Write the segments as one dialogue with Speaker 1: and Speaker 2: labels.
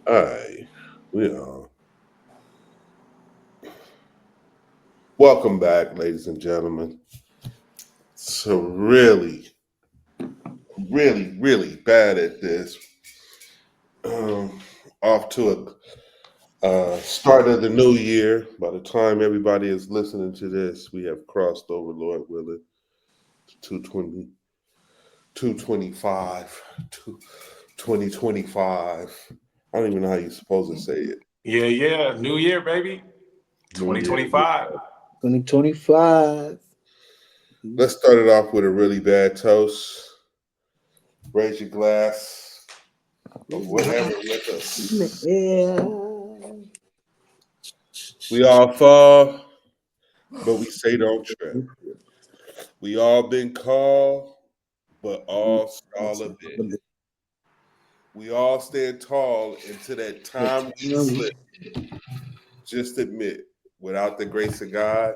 Speaker 1: All right, we are. Welcome back, ladies and gentlemen. So really bad at this. Um, Off to a start of the new year. By the time everybody is listening to this, we have crossed over, Lord willing, to 225, 2025. I don't even know how you're supposed to say it.
Speaker 2: Yeah. New year, baby.
Speaker 1: New Year.
Speaker 2: 2025.
Speaker 3: 2025.
Speaker 1: Let's start it off with a really bad toast. Raise your glass of whatever with us.
Speaker 3: Yeah.
Speaker 1: We all fall, but we say don't trip. We all been called, but all stall a bit. We all stand tall until that time we slip. Just admit, without the grace of God,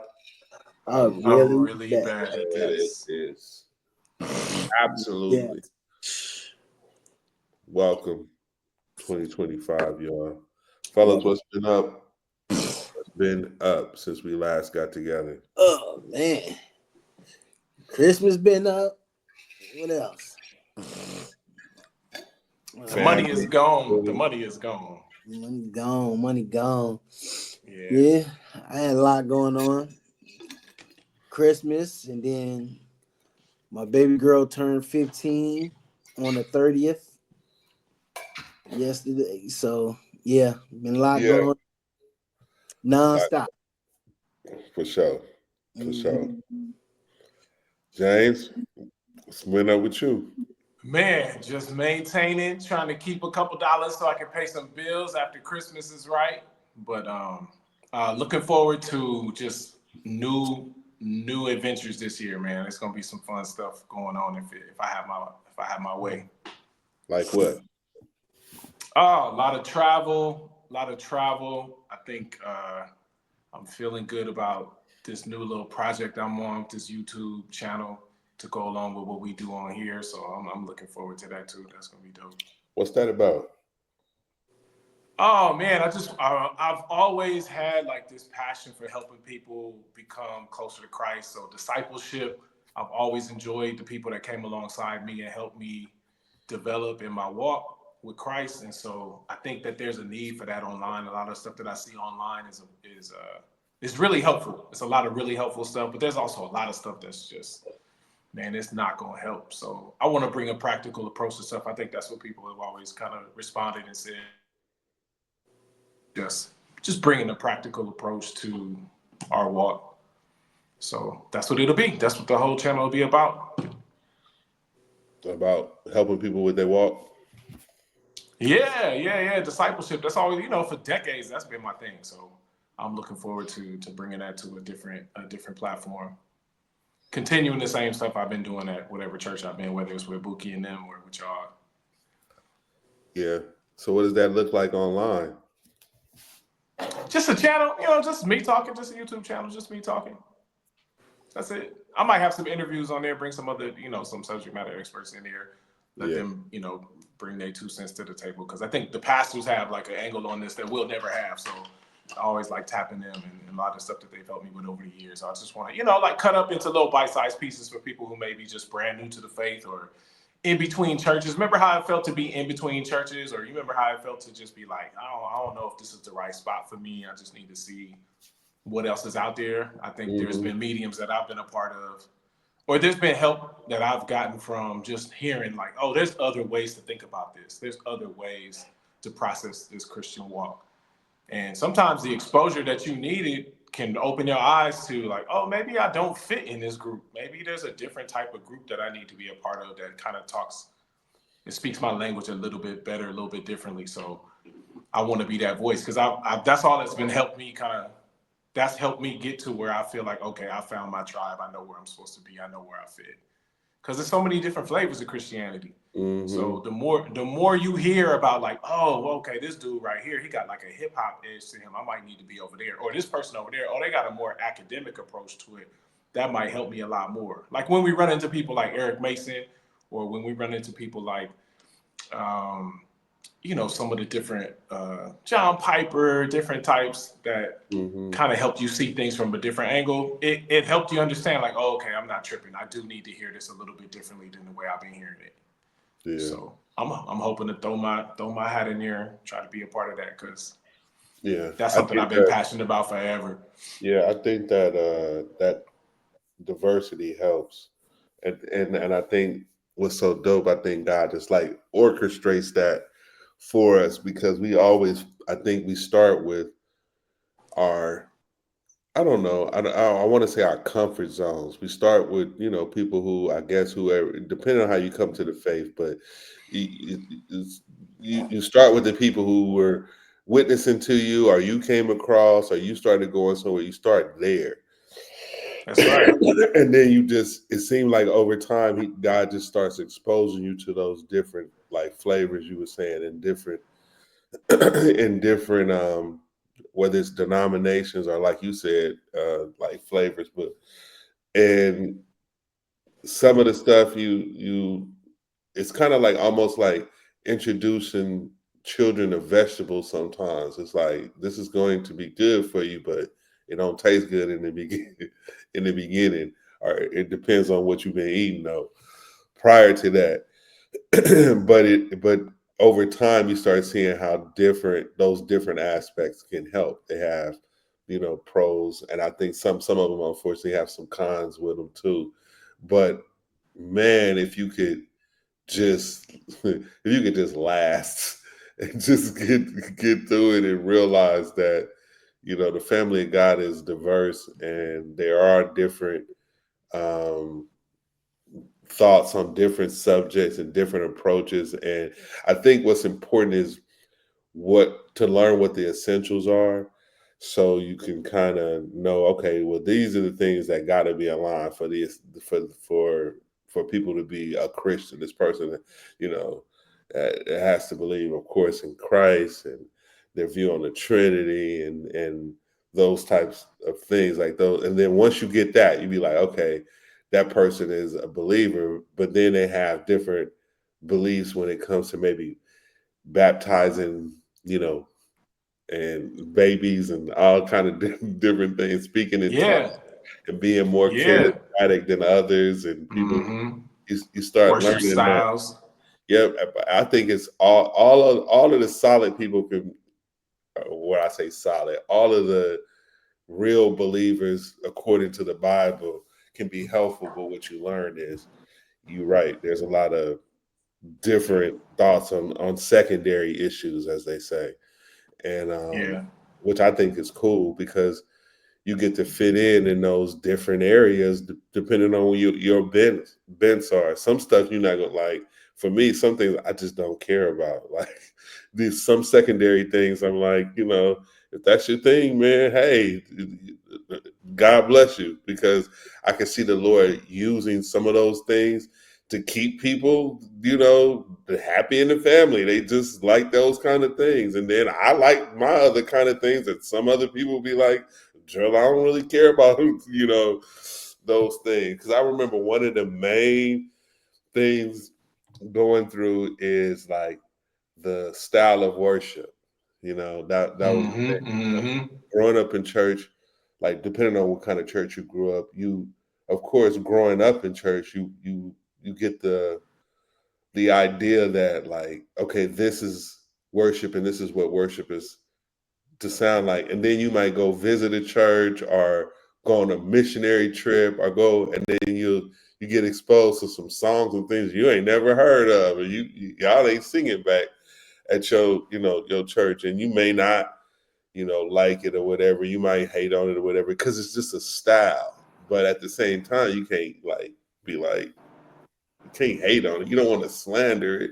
Speaker 3: Oh,
Speaker 1: I'm
Speaker 2: I'm
Speaker 3: really
Speaker 2: really
Speaker 3: bad.
Speaker 2: bad at
Speaker 1: bad at
Speaker 2: this.
Speaker 1: this.
Speaker 3: Yeah.
Speaker 1: Absolutely. Welcome, 2025, y'all. Fellas, what's been up? What's been up since we last got together?
Speaker 3: Oh man. Christmas been up. What else?
Speaker 2: The money
Speaker 1: Family.
Speaker 2: is gone. The money is gone.
Speaker 3: Money gone. Money gone.
Speaker 2: Yeah.
Speaker 3: Yeah. I had a lot going on. Christmas, and then my baby girl turned 15 on the 30th yesterday. So yeah, been a lot
Speaker 1: Yeah,
Speaker 3: going on nonstop.
Speaker 1: for sure. For sure.
Speaker 3: Mhm.
Speaker 1: James, what's went up with you?
Speaker 2: Man, just maintaining, trying to keep a couple dollars so I can pay some bills after Christmas is right. But looking forward to just new adventures this year, man. It's gonna be some fun stuff going on if I have my way.
Speaker 1: Like what?
Speaker 2: Oh, a lot of travel, a lot of travel. I think I'm feeling good about this new little project I'm on with this YouTube channel to go along with what we do on here. So I'm looking forward to that too. That's gonna be dope.
Speaker 1: What's that about?
Speaker 2: Oh man, I've always had like this passion for helping people become closer to Christ. So discipleship, I've always enjoyed the people that came alongside me and helped me develop in my walk with Christ. And so I think that there's a need for that online. A lot of stuff that I see online is really helpful. It's a lot of really helpful stuff, but there's also a lot of stuff that's just, man, it's not going to help. So I want to bring a practical approach to stuff. I think that's what people have always kind of responded and said, just just bringing a practical approach to our walk. So that's what it'll be. That's what the whole channel will be about.
Speaker 1: About helping people with their walk?
Speaker 2: Yeah. Discipleship. That's always, for decades that's been my thing. So I'm looking forward to bringing that to a different platform. Continuing the same stuff I've been doing at whatever church I've been, whether it's with Buki and them or with y'all.
Speaker 1: Yeah. So what does that look like online?
Speaker 2: Just a channel, just me talking, just a YouTube channel, just me talking. That's it. I might have some interviews on there, bring some other, some subject matter experts in there, let
Speaker 1: Yeah.
Speaker 2: them, bring their 2 cents to the table. Because I think the pastors have like an angle on this that we'll never have. So I always like tapping them and a lot of stuff that they've helped me with over the years. So I just want to, like cut up into little bite-sized pieces for people who may be just brand new to the faith or in between churches. Remember how it felt to be in between churches, or you remember how it felt to just be like, I don't know if this is the right spot for me. I just need to see what else is out there. I think there's
Speaker 1: Hmm.
Speaker 2: been mediums that I've been a part of, or there's been help that I've gotten from just hearing like, oh, there's other ways to think about this. There's other ways to process this Christian walk. And sometimes the exposure that you needed can open your eyes to like, oh, maybe I don't fit in this group. Maybe there's a different type of group that I need to be a part of that kind of talks, it speaks my language a little bit better, a little bit differently. So I want to be that voice because that's all that's been helped me that's helped me get to where I feel like, okay, I found my tribe. I know where I'm supposed to be. I know where I fit. Because there's so many different flavors of Christianity.
Speaker 1: Hmm.
Speaker 2: So the more you hear about like, oh, okay, this dude right here, he got like a hip hop edge to him. I might need to be over there. Or this person over there, oh, they got a more academic approach to it. That might help me a lot more. Like when we run into people like Eric Mason, or when we run into people like um, some of the different John Piper, different types that
Speaker 1: Mm-hmm.
Speaker 2: kind of helped you see things from a different angle. It helped you understand, like, oh, okay, I'm not tripping. I do need to hear this a little bit differently than the way I've been hearing it.
Speaker 1: Yeah.
Speaker 2: So I'm hoping to throw my hat in there, try to be a part of that, because
Speaker 1: Yeah.
Speaker 2: that's
Speaker 1: I
Speaker 2: something
Speaker 1: think
Speaker 2: I've been
Speaker 1: that.
Speaker 2: passionate about forever.
Speaker 1: Yeah, I think that that diversity helps, and I think what's so dope. I think God just like orchestrates that for us because we always. I think we start with our I don't know. I want to say our comfort zones. We start with people who I guess whoever, depending on how you come to the faith, but you start with the people who were witnessing to you, or you came across, or you started going somewhere. You start there,
Speaker 2: That's right.
Speaker 1: and then it seemed like over time, God just starts exposing you to those different like flavors you were saying, and different in different whether it's denominations or like you said like flavors, but and some of the stuff you it's kind of like almost like introducing children to vegetables. Sometimes it's like this is going to be good for you, but it don't taste good in the beginning. In the beginning, or it depends on what you've been eating though prior to that. but over time you start seeing how different those different aspects can help. They have pros, and I think some of them unfortunately have some cons with them too. But man, if you could just if you could just last and just get through it and realize that the family of God is diverse and there are different um thoughts on different subjects and different approaches. And I think what's important is what to learn what the essentials are, so you can kind of know, okay, well, these are the things that got to be aligned for this for people to be a Christian. This person, you know, has to believe, of course, in Christ and their view on the Trinity and those types of things like those. And then once you get that, you be like, okay, that person is a believer, but then they have different beliefs when it comes to maybe baptizing, and babies and all kind of different things, speaking in tongues
Speaker 2: Yeah.
Speaker 1: and being more
Speaker 2: Yeah.
Speaker 1: charismatic than others, and people
Speaker 2: Mm-hmm.
Speaker 1: you start
Speaker 2: Worship
Speaker 1: learning that.
Speaker 2: styles.
Speaker 1: Yep, I think it's all of the solid people can. What I say solid, all of the real believers, according to the Bible, can be helpful. But what you learn is, you're right. There's a lot of different thoughts on secondary issues, as they say, and
Speaker 2: Yeah.
Speaker 1: which I think is cool because you get to fit in those different areas depending on what your bents are. Some stuff you're not gonna like. For me, some things I just don't care about. Like these some secondary things, I'm like, if that's your thing, man, hey, God bless you, because I can see the Lord using some of those things to keep people, happy in the family. They just like those kind of things. And then I like my other kind of things that some other people be like, Jerrold, I don't really care about, those things. Because I remember one of the main things going through is like the style of worship. That was
Speaker 2: Mm-hmm. Mm-hmm.
Speaker 1: growing up in church, like depending on what kind of church you grew up, of course, growing up in church, you get the idea that like, okay, this is worship and this is what worship is to sound like. And then you might go visit a church or go on a missionary trip or go, and then you get exposed to some songs and things you ain't never heard of, and y'all ain't singing back at your church, and you may not like it or whatever. You might hate on it or whatever because it's just a style. But at the same time, you can't like be like, you can't hate on it. You don't want to slander it.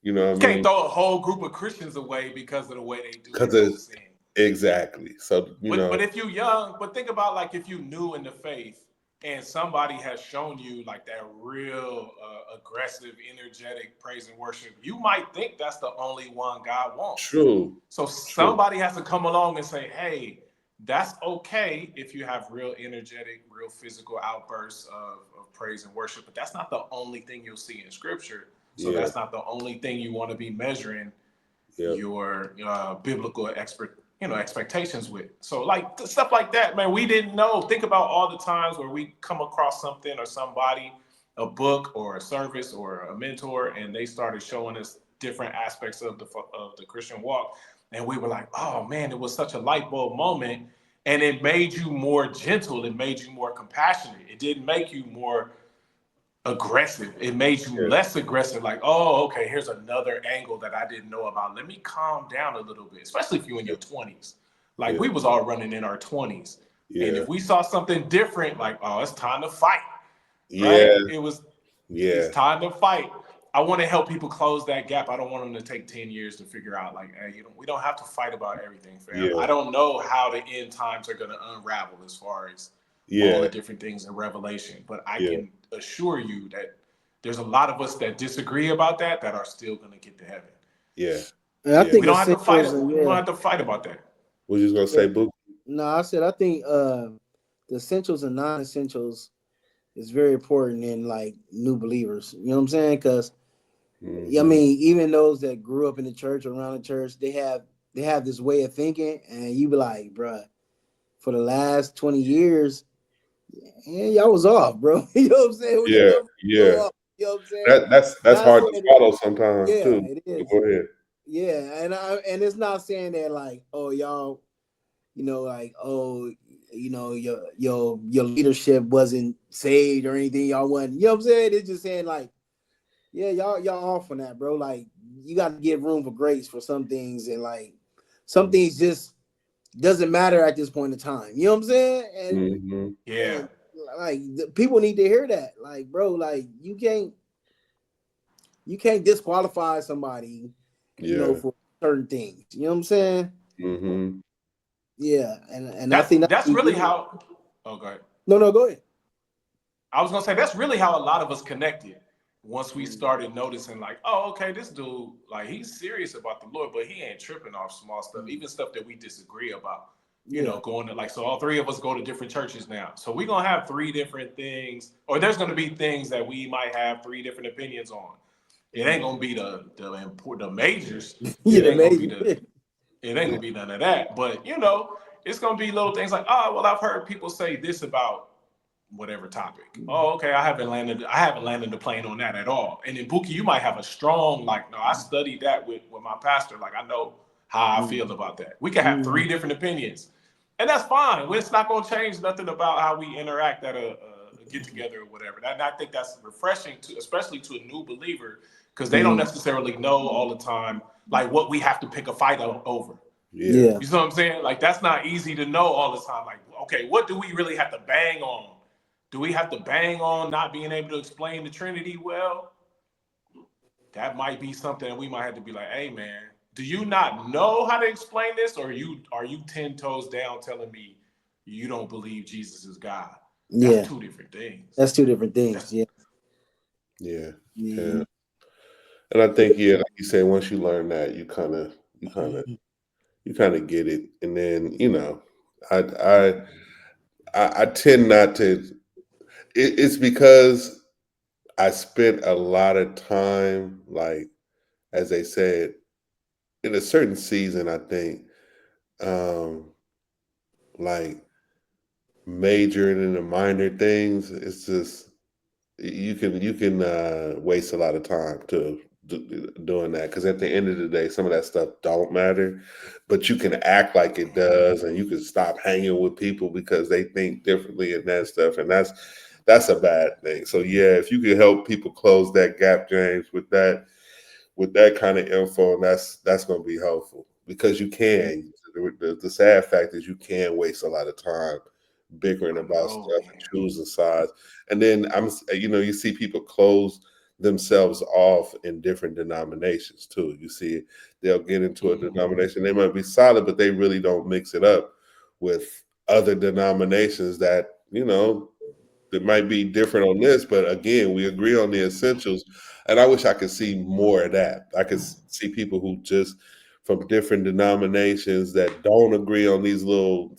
Speaker 1: You know what I
Speaker 2: Can't
Speaker 1: mean?
Speaker 2: throw a whole group of Christians away because of the way they do
Speaker 1: Because
Speaker 2: or don't
Speaker 1: it's
Speaker 2: sing.
Speaker 1: exactly. So
Speaker 2: But if you young, but think about, like, if you new in the faith and somebody has shown you like that real aggressive, energetic praise and worship, you might think that's the only one God wants.
Speaker 1: true,
Speaker 2: So
Speaker 1: true.
Speaker 2: somebody has to come along and say, hey, that's okay if you have real energetic, real physical outbursts of praise and worship, but that's not the only thing you'll see in scripture. So
Speaker 1: Yeah,
Speaker 2: that's not the only thing you want to be measuring
Speaker 1: Yep.
Speaker 2: your biblical expectations with. So like stuff like that, man, we didn't know. Think about all the times where we come across something or somebody, a book or a service or a mentor, and they started showing us different aspects of the Christian walk, and we were like, oh man, it was such a light bulb moment, and it made you more gentle, it made you more compassionate, it didn't make you more aggressive. It made you
Speaker 1: Yeah.
Speaker 2: less aggressive. Like, oh, okay, here's another angle that I didn't know about. Let me calm down a little bit, especially if you're in your 20s. Like
Speaker 1: Yeah.
Speaker 2: we was all running in our 20s. And
Speaker 1: Yeah.
Speaker 2: if we saw something different, like, oh, it's time to fight, right?
Speaker 1: Yeah.
Speaker 2: It's
Speaker 1: Yeah.
Speaker 2: time to fight. I want to help people close that gap. I don't want them to take 10 years to figure out, like, hey, we don't have to fight about everything, fam.
Speaker 1: Yeah.
Speaker 2: I don't know how the end times are going to unravel as far as all
Speaker 1: Yeah.
Speaker 2: the different things in Revelation, but I
Speaker 1: Yeah.
Speaker 2: can assure you that there's a lot of us that disagree about that are still going to get to heaven.
Speaker 1: Yeah.
Speaker 3: And I
Speaker 1: Yeah.
Speaker 3: think
Speaker 2: We don't have to fight.
Speaker 3: essentials, and
Speaker 2: We don't have to fight about that.
Speaker 1: What you gonna
Speaker 3: yeah.
Speaker 1: say, Boo?
Speaker 3: No, I said I think the essentials and non-essentials is very important in like new believers. You know what I'm saying? Because I
Speaker 1: Mm-hmm.
Speaker 3: mean, even those that grew up in the church, around the church, they have this way of thinking, and you be like, bruh, for the last 20 years, yeah, y'all was off, bro. You know what I'm saying? When you
Speaker 1: Yeah.
Speaker 3: come
Speaker 1: Yeah.
Speaker 3: off, you know what I'm saying?
Speaker 1: That's
Speaker 3: Not
Speaker 1: hard
Speaker 3: saying
Speaker 1: to
Speaker 3: it,
Speaker 1: swallow sometimes
Speaker 3: yeah,
Speaker 1: too.
Speaker 3: it
Speaker 1: But
Speaker 3: is.
Speaker 1: go ahead.
Speaker 3: Yeah, and it's not saying that like, oh y'all, like, oh, your leadership wasn't saved or anything, y'all wasn't. You know what I'm saying? It's just saying like, yeah, y'all off on that, bro. Like, you got to give room for grace for some things, and like some things just doesn't matter at this point in time. You know what I'm saying?
Speaker 1: Mm-hmm.
Speaker 2: Yeah.
Speaker 3: And like people need to hear that. Like, bro, like you can't disqualify somebody,
Speaker 1: Yeah.
Speaker 3: for certain things. You know what I'm saying?
Speaker 1: Mm-hmm.
Speaker 3: Yeah, and I
Speaker 2: That's
Speaker 3: think that
Speaker 2: that's
Speaker 3: we
Speaker 2: really
Speaker 3: do.
Speaker 2: how. Oh, go ahead.
Speaker 3: No, go ahead.
Speaker 2: I was gonna say that's really how a lot of us connected. Once we
Speaker 3: Mm.
Speaker 2: started noticing, like, oh, okay, this dude, like, he's serious about the Lord, but he ain't tripping off small stuff,
Speaker 3: Mm.
Speaker 2: even stuff that we disagree about.
Speaker 3: Yeah.
Speaker 2: Going to like, so all three of us go to different churches now. So we're gonna have three different things, or there's gonna be things that we might have three different opinions on. It ain't gonna be the important, the majors.
Speaker 3: Yeah,
Speaker 2: It
Speaker 3: the
Speaker 2: ain't gonna be
Speaker 3: major.
Speaker 2: the it ain't gonna be none of that. But it's gonna be little things like, oh, well, I've heard people say this about whatever topic. Oh, okay, I haven't landed the plane on that at all. And then Buki, you might have a strong, like, no, I studied that with my pastor. Like, I know how I
Speaker 3: Mm.
Speaker 2: feel about that. We can have
Speaker 3: Mm.
Speaker 2: three different opinions. And that's fine. It's not gonna change nothing about how we interact at a get together or whatever. And I think that's refreshing to, especially to a new believer, because they don't
Speaker 3: Mm.
Speaker 2: necessarily know all the time like what we have to pick a fight over.
Speaker 1: Yeah.
Speaker 3: Yeah.
Speaker 2: You see what I'm saying? Like that's not easy to know all the time. Like, okay, what do we really have to bang on? Do we have to bang on not being able to explain the Trinity well? That might be something that we might have to be like, hey man, do you not know how to explain this? Or are you 10 toes down telling me you don't believe Jesus is God? That's
Speaker 3: Yeah.
Speaker 2: two different things.
Speaker 3: That's two different things.
Speaker 2: That's
Speaker 3: Yeah.
Speaker 1: Yeah.
Speaker 3: Mm-hmm.
Speaker 1: Yeah. And I think, yeah, like you said, once you learn that, you kind of get it. And then, I I I tend not to. It's because I spent a lot of time, like as they said, in a certain season. I think, um, like majoring in the minor things. It's just you can waste a lot of time doing that, because at the end of the day, some of that stuff don't matter, but you can act like it does, and you can stop hanging with people because they think differently and that stuff, and that's a bad thing. So yeah, if you can help people close that gap, James, with that kind of info, and that's going to be helpful, because you can. The sad fact is you can waste a lot of time bickering
Speaker 2: I
Speaker 1: about
Speaker 2: know,
Speaker 1: stuff and
Speaker 2: man.
Speaker 1: choosing sides, and then you see people close themselves off in different denominations too. You see, they'll get into a denomination, they might be solid, but they really don't mix it up with other denominations that that might be different on this, but again, we agree on the essentials. And I wish I could see more of that. I could see people who just from different denominations that don't agree on these little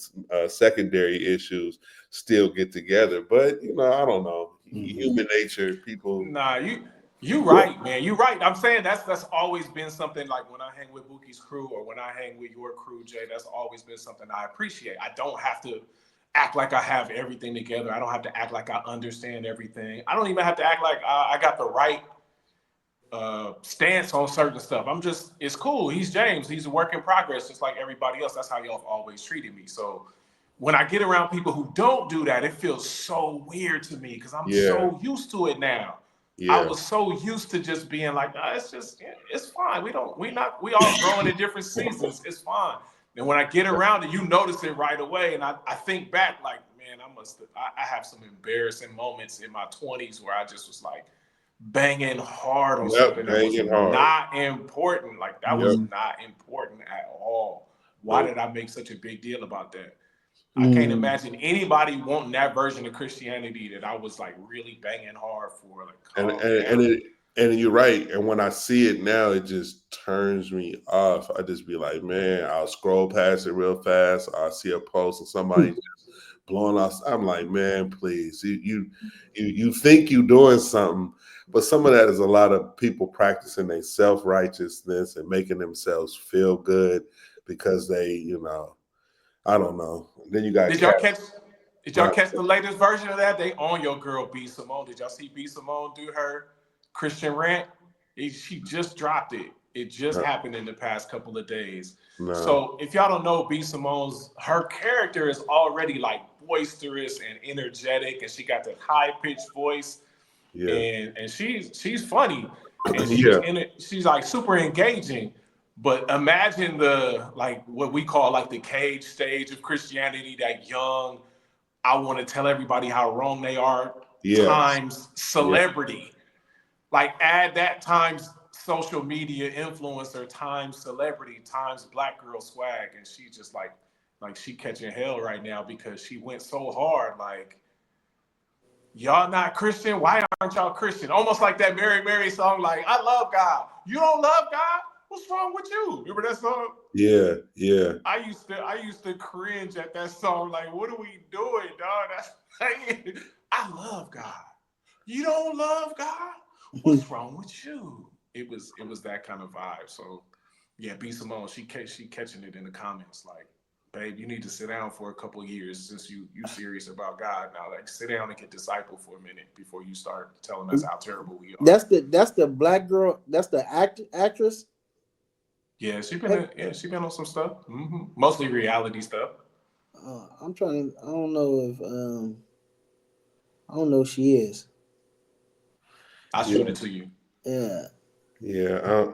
Speaker 1: secondary issues still get together. But I don't know.
Speaker 3: Mm-hmm.
Speaker 1: Human nature, people.
Speaker 2: Nah, you You right, man. You right. I'm saying that's always been something like when I hang with Bookie's crew or when I hang with your crew, Jay, that's always been something I appreciate. I don't have to act like I have everything together. I don't have to act like I understand everything. I don't even have to act like I got the right stance on certain stuff. It's cool. He's James. He's a work in progress, just like everybody else. That's how y'all have always treated me. So when I get around people who don't do that, it feels so weird to me because I'm so used to it now. I
Speaker 1: Yeah.
Speaker 2: was so used to just being like, nah, it's fine. We all growing in different seasons. It's fine. And when I get around it, you notice it right away. And I think back like, man, I have some embarrassing moments in my 20s where I just was like banging hard on something that was
Speaker 1: banging hard.
Speaker 2: not important. Like that was not important at all. Why did I make such a big deal about that? I can't imagine anybody wanting that version of Christianity that I was like really banging hard for. Like,
Speaker 1: and you're right. And when I see it now, it just turns me off. I just be like, man, I'll scroll past it real fast. I'll see a post of somebody just blowing off. I'm like, man, please, you think you're doing something, but some of that is a lot of people practicing their self-righteousness and making themselves feel good because they, I don't know. Then you got
Speaker 2: Did y'all catch the latest version of that? They on your girl B Simone. Did y'all see B Simone do her Christian rant? She just dropped it. It just happened in the past couple of days.
Speaker 1: No.
Speaker 2: So if y'all don't know B Simone's, her character is already like boisterous and energetic, and she got that high pitched voice.
Speaker 1: Yeah.
Speaker 2: And she's funny, and she's like super engaging. But imagine what we call like the cage stage of Christianity, that young, I want to tell everybody how wrong they are, times celebrity. Like add that times social media influencer, times celebrity, times black girl swag, and she just like she catching hell right now because she went so hard. Like, y'all not Christian? Why aren't y'all Christian? Almost like that Mary Mary song, like, I love God. You don't love God? What's wrong with you? Remember that song?
Speaker 1: Yeah, yeah.
Speaker 2: I used to cringe at that song. Like, what are we doing, dog? I love God. You don't love God? What's wrong with you? It was that kind of vibe. So yeah, B Simone, she catching it in the comments like, babe, you need to sit down for a couple of years since you serious about God now. Like, sit down and get discipled for a minute before you start telling us how terrible we are.
Speaker 3: That's the black girl. That's the actress.
Speaker 2: Yeah, she been on some stuff. Mostly reality stuff.
Speaker 3: I'm trying to. I don't know if she is.
Speaker 2: I'll shoot it to you.
Speaker 3: Yeah.
Speaker 1: Yeah.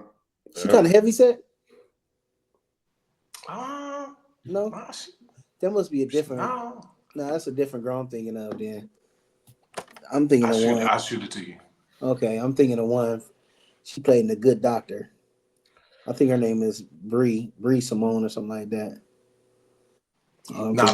Speaker 3: She kind of heavy set.
Speaker 2: No,
Speaker 3: that must be a different. No, that's a different girl I'm thinking of. Then I'm thinking of one.
Speaker 2: I'll shoot it to you.
Speaker 3: Okay, I'm thinking of one. She played in The Good Doctor. I think her name is Bree Simone or something like that.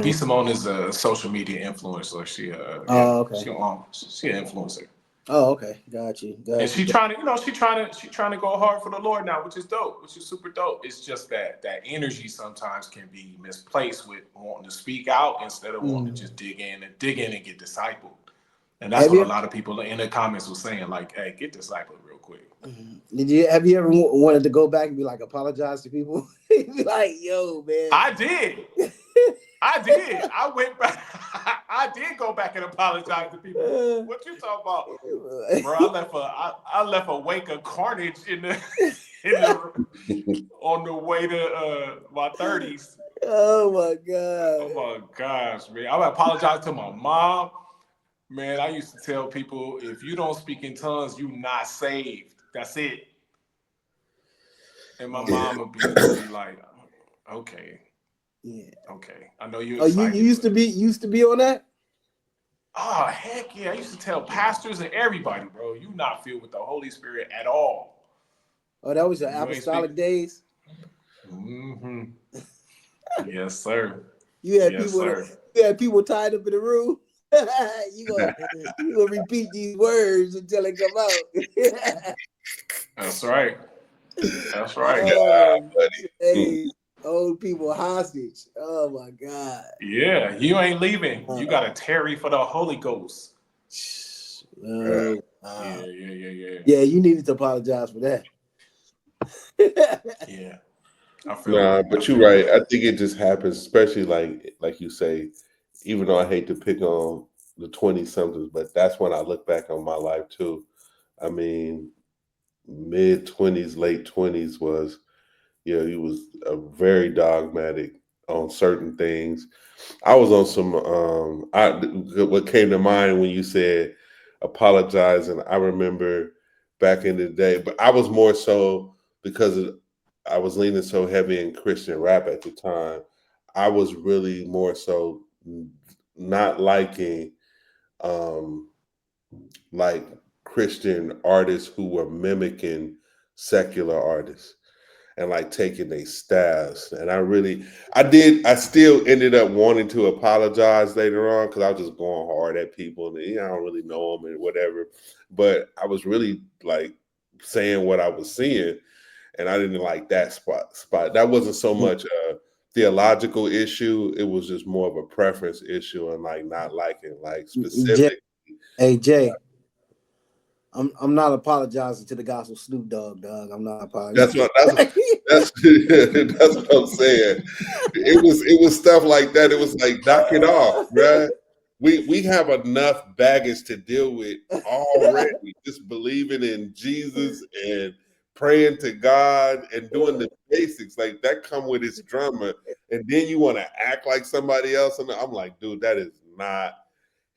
Speaker 2: B Simone is a social media influencer. She
Speaker 3: okay.
Speaker 2: She an influencer.
Speaker 3: Oh, okay. Got you.
Speaker 2: And she's trying to go hard for the Lord now, which is dope, which is super dope. It's just that energy sometimes can be misplaced with wanting to speak out instead of wanting to just dig in and get discipled. And that's what a lot of people in the comments were saying, like, hey, get discipled real quick.
Speaker 3: Have you ever wanted to go back and be like, apologize to people? Be like, yo, man.
Speaker 2: I did. I went back. I did go back and apologize to people. What you talking about, bro? I left a wake of carnage on the way to my 30s.
Speaker 3: Oh my god.
Speaker 2: Oh my gosh, man! I apologize to my mom. Man, I used to tell people, if you don't speak in tongues, you not saved. That's it. And my mom would be like, okay. Yeah. Okay. I know you.
Speaker 3: Oh, you used to be on that?
Speaker 2: Oh, heck yeah! I used to tell pastors and everybody, bro, you not filled with the Holy Spirit at all.
Speaker 3: Oh, that was your apostolic days.
Speaker 2: Yes, sir.
Speaker 3: You had people tied up in the room. you gonna repeat these words until they come out.
Speaker 2: That's right. That's right.
Speaker 3: Oh, hey, old people hostage. Oh my God.
Speaker 2: Yeah, you ain't leaving. You gotta tarry for the Holy Ghost.
Speaker 3: Yeah, you needed to apologize for that.
Speaker 2: Yeah. I feel
Speaker 1: Nah,
Speaker 2: it.
Speaker 1: but you're right. I think it just happens, especially like you say, even though I hate to pick on the 20 somethings, but that's when I look back on my life too. I mean, mid 20s, late 20s was, he was very dogmatic on certain things. I was on some what came to mind when you said apologizing. I remember back in the day, but I was more so because I was leaning so heavy in Christian rap at the time. I was really more so not liking um like Christian artists who were mimicking secular artists and like taking their styles. And I still ended up wanting to apologize later on because I was just going hard at people and I don't really know them and whatever. But I was really like saying what I was seeing, and I didn't like that spot. That wasn't so much a theological issue. It was just more of a preference issue and like not liking like
Speaker 3: Jay,
Speaker 1: specific.
Speaker 3: hey Jay, I'm not apologizing to the gospel Snoop Dogg. I'm not
Speaker 1: That's
Speaker 3: apologizing.
Speaker 1: what that's that's that's what I'm saying. It was stuff like that. It was like knock it off, bruh. We have enough baggage to deal with already. Just believing in Jesus and praying to God and doing the basics like that come with its drama, and then you want to act like somebody else. And I'm like, dude, that is not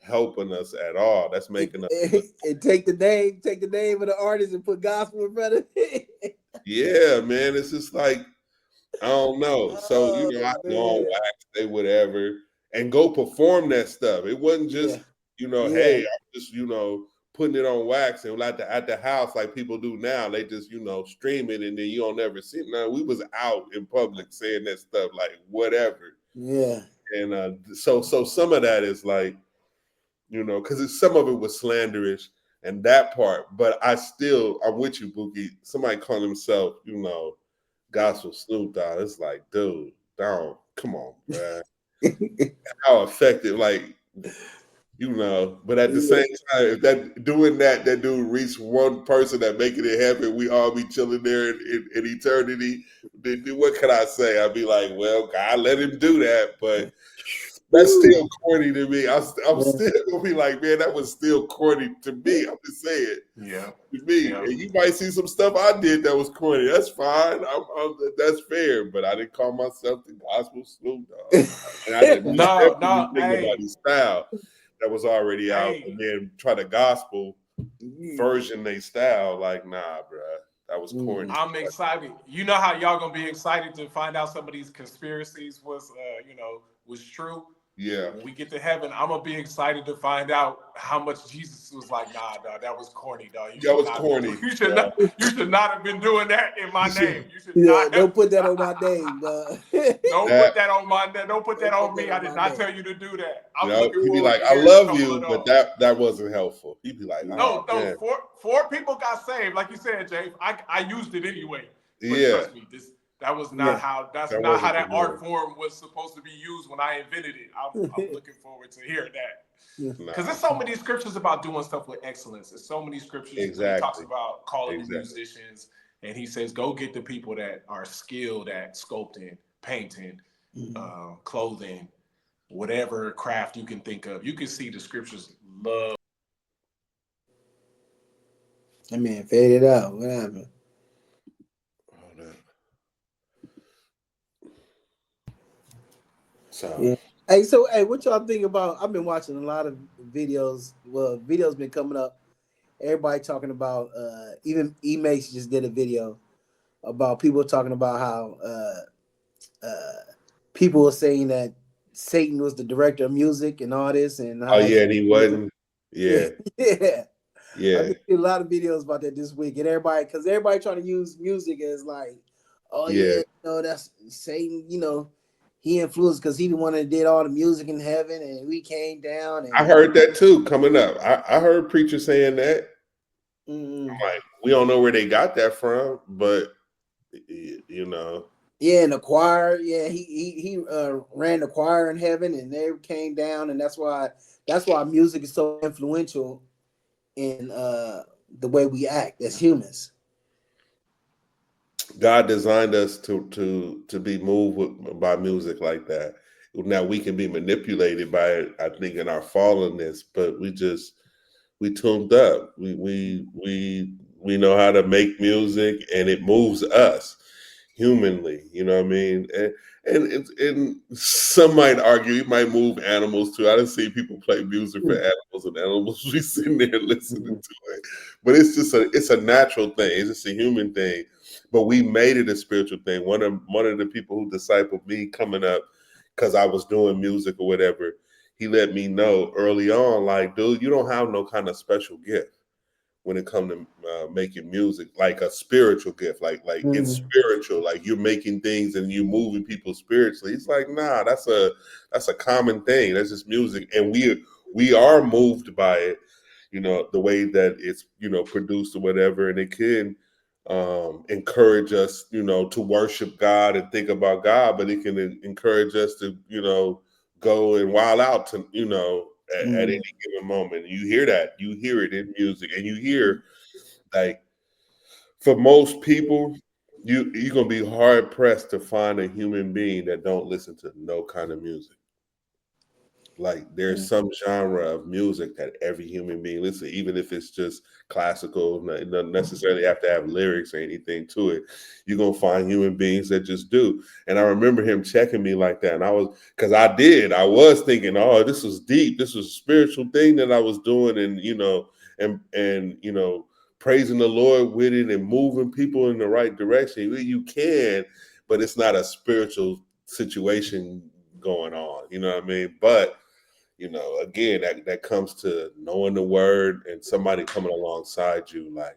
Speaker 1: helping us at all. That's making us look.
Speaker 3: And take the name of the artist and put gospel in front of it.
Speaker 1: Yeah, man. It's just like I don't know. So,
Speaker 3: Oh
Speaker 1: I go on
Speaker 3: man,
Speaker 1: wax, say whatever, and go perform that stuff. It wasn't
Speaker 3: yeah,
Speaker 1: just,
Speaker 3: yeah,
Speaker 1: hey, I'm just, putting it on wax and like at the house like people do now. They just, stream it and then you don't ever see it. No, we was out in public saying that stuff like whatever.
Speaker 3: yeah.
Speaker 1: And so some of that is like, because some of it was slanderous and that part, but I'm with you, Bookie. Somebody calling himself, gospel Snoop Dogg. It's like, dude, don't come on, man. How effective, like, but at the same time, if that dude reached one person that making it happen, we all be chilling there in eternity. Then what can I say? I'd be like, well, God let him do that, but that's still corny to me. I'm still gonna be like, man, that was still corny to me. I'm just saying.
Speaker 2: Yeah.
Speaker 1: To me,
Speaker 2: Yeah.
Speaker 1: and you might see some stuff I did that was corny. That's fine. That's fair. But I didn't call myself the gospel Snoop Dogg, and I didn't definitely think about his style that was already out, and then try to gospel version they style. Like, nah, bro, that was corny.
Speaker 2: I'm excited. You know how y'all gonna be excited to find out some of these conspiracies was true.
Speaker 1: Yeah.
Speaker 2: When we get to heaven, I'm gonna be excited to find out how much Jesus was like, nah, dog, that was corny, dog.
Speaker 1: That was corny.
Speaker 2: You should not have been doing that in my name. You should
Speaker 3: Yeah,
Speaker 2: not.
Speaker 3: don't put that on my name, dog.
Speaker 2: Don't put that on my name. Don't put that on me. I did not tell you to do that. I'm looking
Speaker 1: he'd be
Speaker 2: forward
Speaker 1: like,
Speaker 2: to
Speaker 1: I
Speaker 2: hearing
Speaker 1: love
Speaker 2: a couple
Speaker 1: you,
Speaker 2: of
Speaker 1: but
Speaker 2: those.
Speaker 1: that wasn't helpful. He'd be like, oh,
Speaker 2: No,
Speaker 1: man.
Speaker 2: four people got saved, like you said, Jay. I used it anyway. But trust me, that was not how that art form was supposed to be used when I invented it. I'm looking forward to hearing that. Because there's so many scriptures about doing stuff with excellence. There's so many scriptures when he talks about calling the musicians, and he says, go get the people that are skilled at sculpting, painting, clothing, whatever craft you can think of. You can see the scriptures love.
Speaker 3: That man faded out. What happened?
Speaker 1: So
Speaker 3: yeah. Hey, what y'all think about? I've been watching a lot of videos. Well, videos been coming up. Everybody talking about. Even E Mace just did a video about people talking about how people were saying that Satan was the director of music and all this, and how
Speaker 1: and he wasn't. Yeah.
Speaker 3: I've been seeing a lot of videos about that this week, and everybody trying to use music as like, that's Satan. He influenced because he the one that did all the music in heaven, and we came down. And
Speaker 1: I heard that too coming up. I heard preachers saying that. I'm like, we don't know where they got that from, but
Speaker 3: Yeah, and the choir. Yeah, he ran the choir in heaven, and they came down, and that's why music is so influential in the way we act as humans.
Speaker 1: God designed us to be moved by music like that. Now we can be manipulated by it, I think, in our fallenness, but we tuned up. We know how to make music, and it moves us humanly. You know what I mean? And some might argue it might move animals too. I done see people play music for animals, and animals be sitting there listening to it. But it's a natural thing. It's just a human thing. But we made it a spiritual thing. One of the people who discipled me coming up, because I was doing music or whatever, he let me know early on, like, dude, you don't have no kind of special gift when it comes to making music, like a spiritual gift, like it's spiritual, like you're making things and you're moving people spiritually. It's like, nah, that's a common thing. That's just music, and we are moved by it, the way that it's produced or whatever, and it can encourage us, to worship God and think about God, but it can encourage us to, go and wild out to, at any given moment. You hear that, you hear it in music, and you hear, like, for most people, you're gonna be hard pressed to find a human being that don't listen to no kind of music. Like, there's some genre of music that every human being listens, even if it's just classical. It doesn't necessarily have to have lyrics or anything to it. You're gonna find human beings that just do. And I remember him checking me like that, and I was thinking, oh, this was deep. This was a spiritual thing that I was doing, and praising the Lord with it and moving people in the right direction. You can, but it's not a spiritual situation going on. You know what I mean? But again, that comes to knowing the word and somebody coming alongside you, like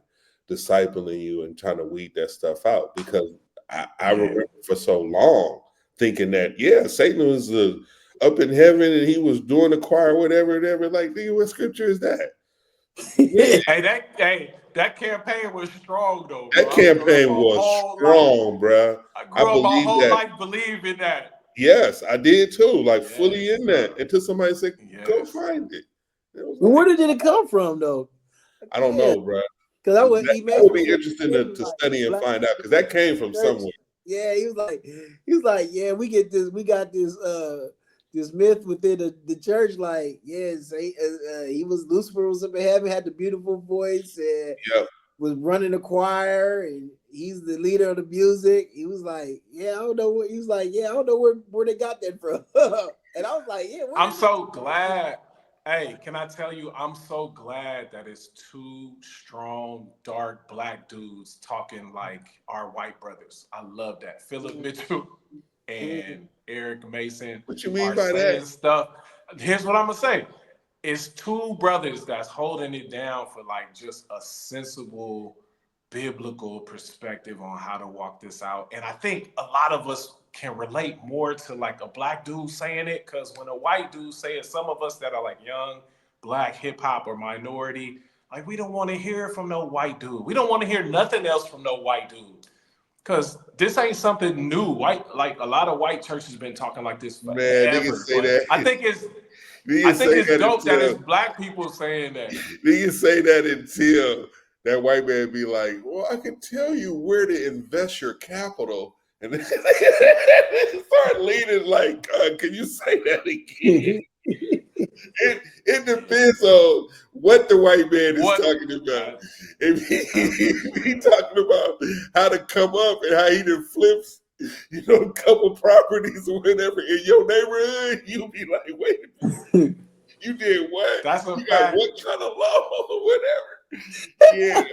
Speaker 1: discipling you and trying to weed that stuff out. Because I remember for so long thinking that, yeah, Satan was up in heaven and he was doing the choir, whatever. Like, what scripture is that?
Speaker 3: Yeah.
Speaker 2: That campaign was strong though, bro.
Speaker 1: That campaign was strong, bro.
Speaker 2: I
Speaker 1: I
Speaker 2: grew up my
Speaker 1: believe
Speaker 2: whole
Speaker 1: that.
Speaker 2: life believing that.
Speaker 1: Yes, I did too. Like, fully in that, until somebody said, "Go find it." It was
Speaker 3: Where
Speaker 1: like,
Speaker 3: did it come from, though?
Speaker 1: I don't know, bro.
Speaker 3: Because I
Speaker 1: Would be interesting to study and find out, because that came from somewhere.
Speaker 3: Yeah, he was like, yeah, we got this myth within the church, like, yes, he was Lucifer was up in heaven, had the beautiful voice, and was running the choir, and he's the leader of the music. He was like, yeah, I don't know what he was like, yeah, I don't know where they got that from. And I was like, yeah,
Speaker 2: I'm so glad. Hey, can I tell you, I'm so glad that it's two strong, dark black dudes talking like our white brothers. I love that. Philip Mitchell and Eric Mason
Speaker 1: What you mean
Speaker 2: are
Speaker 1: by
Speaker 2: saying
Speaker 1: that?
Speaker 2: stuff. Here's what I'm gonna say. It's two brothers that's holding it down for like just a sensible biblical perspective on how to walk this out. And I think a lot of us can relate more to like a black dude saying it, because when a white dude say it, some of us that are like young black hip hop or minority, like, we don't want to hear it from no white dude. We don't want to hear nothing else from no white dude. Because this ain't something new. Like a lot of white churches been talking like this
Speaker 1: Man, niggas
Speaker 2: forever.
Speaker 1: say
Speaker 2: But
Speaker 1: that.
Speaker 2: I think
Speaker 1: Niggas say
Speaker 2: it's
Speaker 1: that
Speaker 2: dope that it's
Speaker 1: until
Speaker 2: black people saying that.
Speaker 1: niggas say that until that white man be like, "Well, I can tell you where to invest your capital," and then start leaning like, "Can you say that again?" It depends on what the white man is talking about. If he talking about how to come up and how he done flips, a couple properties or whatever in your neighborhood, you'll be like, wait a minute, you did what?
Speaker 2: That's a
Speaker 1: You got
Speaker 2: fact.
Speaker 1: what kind of law or whatever? Yeah.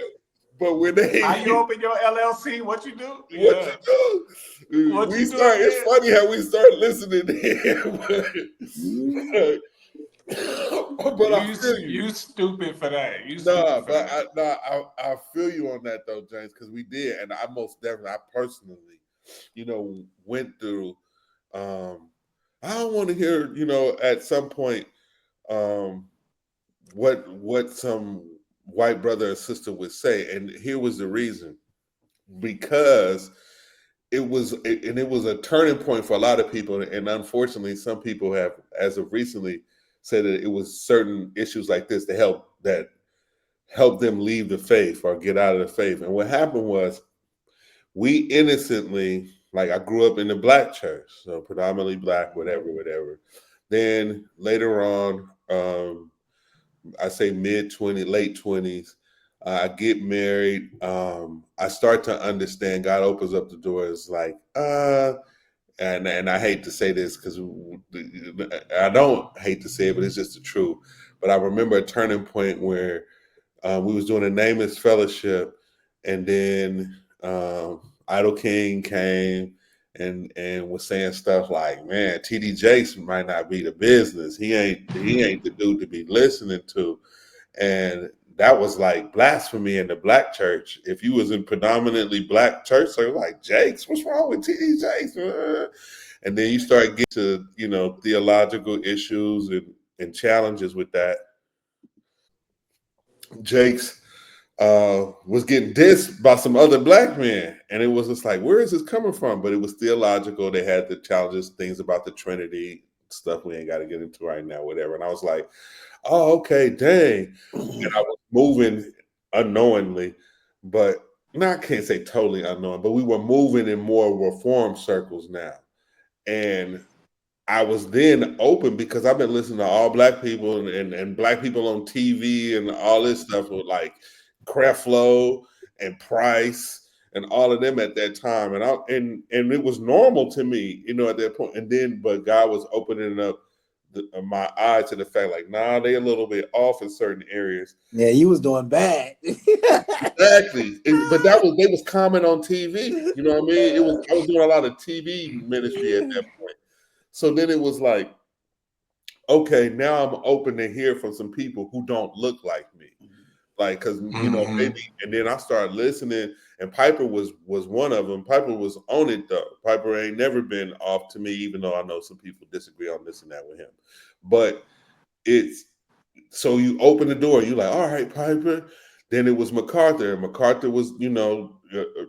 Speaker 1: But when
Speaker 2: How you open your LLC? What you do?
Speaker 1: what
Speaker 2: Yeah.
Speaker 1: you do?
Speaker 2: What
Speaker 1: We
Speaker 2: you do
Speaker 1: start. It's
Speaker 2: again?
Speaker 1: funny how we start listening to him, but I feel you.
Speaker 2: You stupid for that. You
Speaker 1: Nah,
Speaker 2: stupid for
Speaker 1: but
Speaker 2: that.
Speaker 1: I feel you on that though, James, because we did, and I most definitely, I personally, went through. Um, I don't want to hear, at some point, um, what some white brother or sister would say, and here was the reason: because it was a turning point for a lot of people, and unfortunately, some people have, as of recently, said that it was certain issues like this that helped that help them leave the faith or get out of the faith. And what happened was we innocently, like I grew up in the black church, so predominantly black, whatever. Then later on, I say mid 20, late 20s, I get married. I start to understand. God opens up the doors, like, and I hate to say this because I don't hate to say it, but it's just the truth. But I remember a turning point where we was doing a nameless fellowship, and then Idol King came and was saying stuff like, "Man, TD Jakes might not be the business. He ain't the dude to be listening to." And that was like blasphemy in the black church. If you was in predominantly black church, so like, Jakes, what's wrong with TD Jakes? And then you start getting to, theological issues and challenges with that. Jakes was getting dissed by some other black men. And it was just like, where is this coming from? But it was theological. They had the challenges, things about the Trinity, stuff we ain't got to get into right now, whatever. And I was like, oh, okay, dang. And I was moving unknowingly, but no, I can't say totally unknowing, but we were moving in more reform circles now. And I was then open because I've been listening to all black people and black people on TV and all this stuff with like Creflo and Price and all of them at that time. And it was normal to me, at that point. And then, but God was opening up my eye to the fact, like, nah, they a little bit off in certain areas.
Speaker 3: Yeah, you was doing bad.
Speaker 1: Exactly. But they was common on TV. You know what I mean? I was doing a lot of TV ministry at that point. So then it was like, okay, now I'm open to hear from some people who don't look like me. Like, because, maybe, and then I started listening, and Piper was one of them. Piper was on it, though. Piper ain't never been off to me, even though I know some people disagree on this and that with him. But so you open the door, you're like, all right, Piper. Then it was MacArthur. MacArthur was,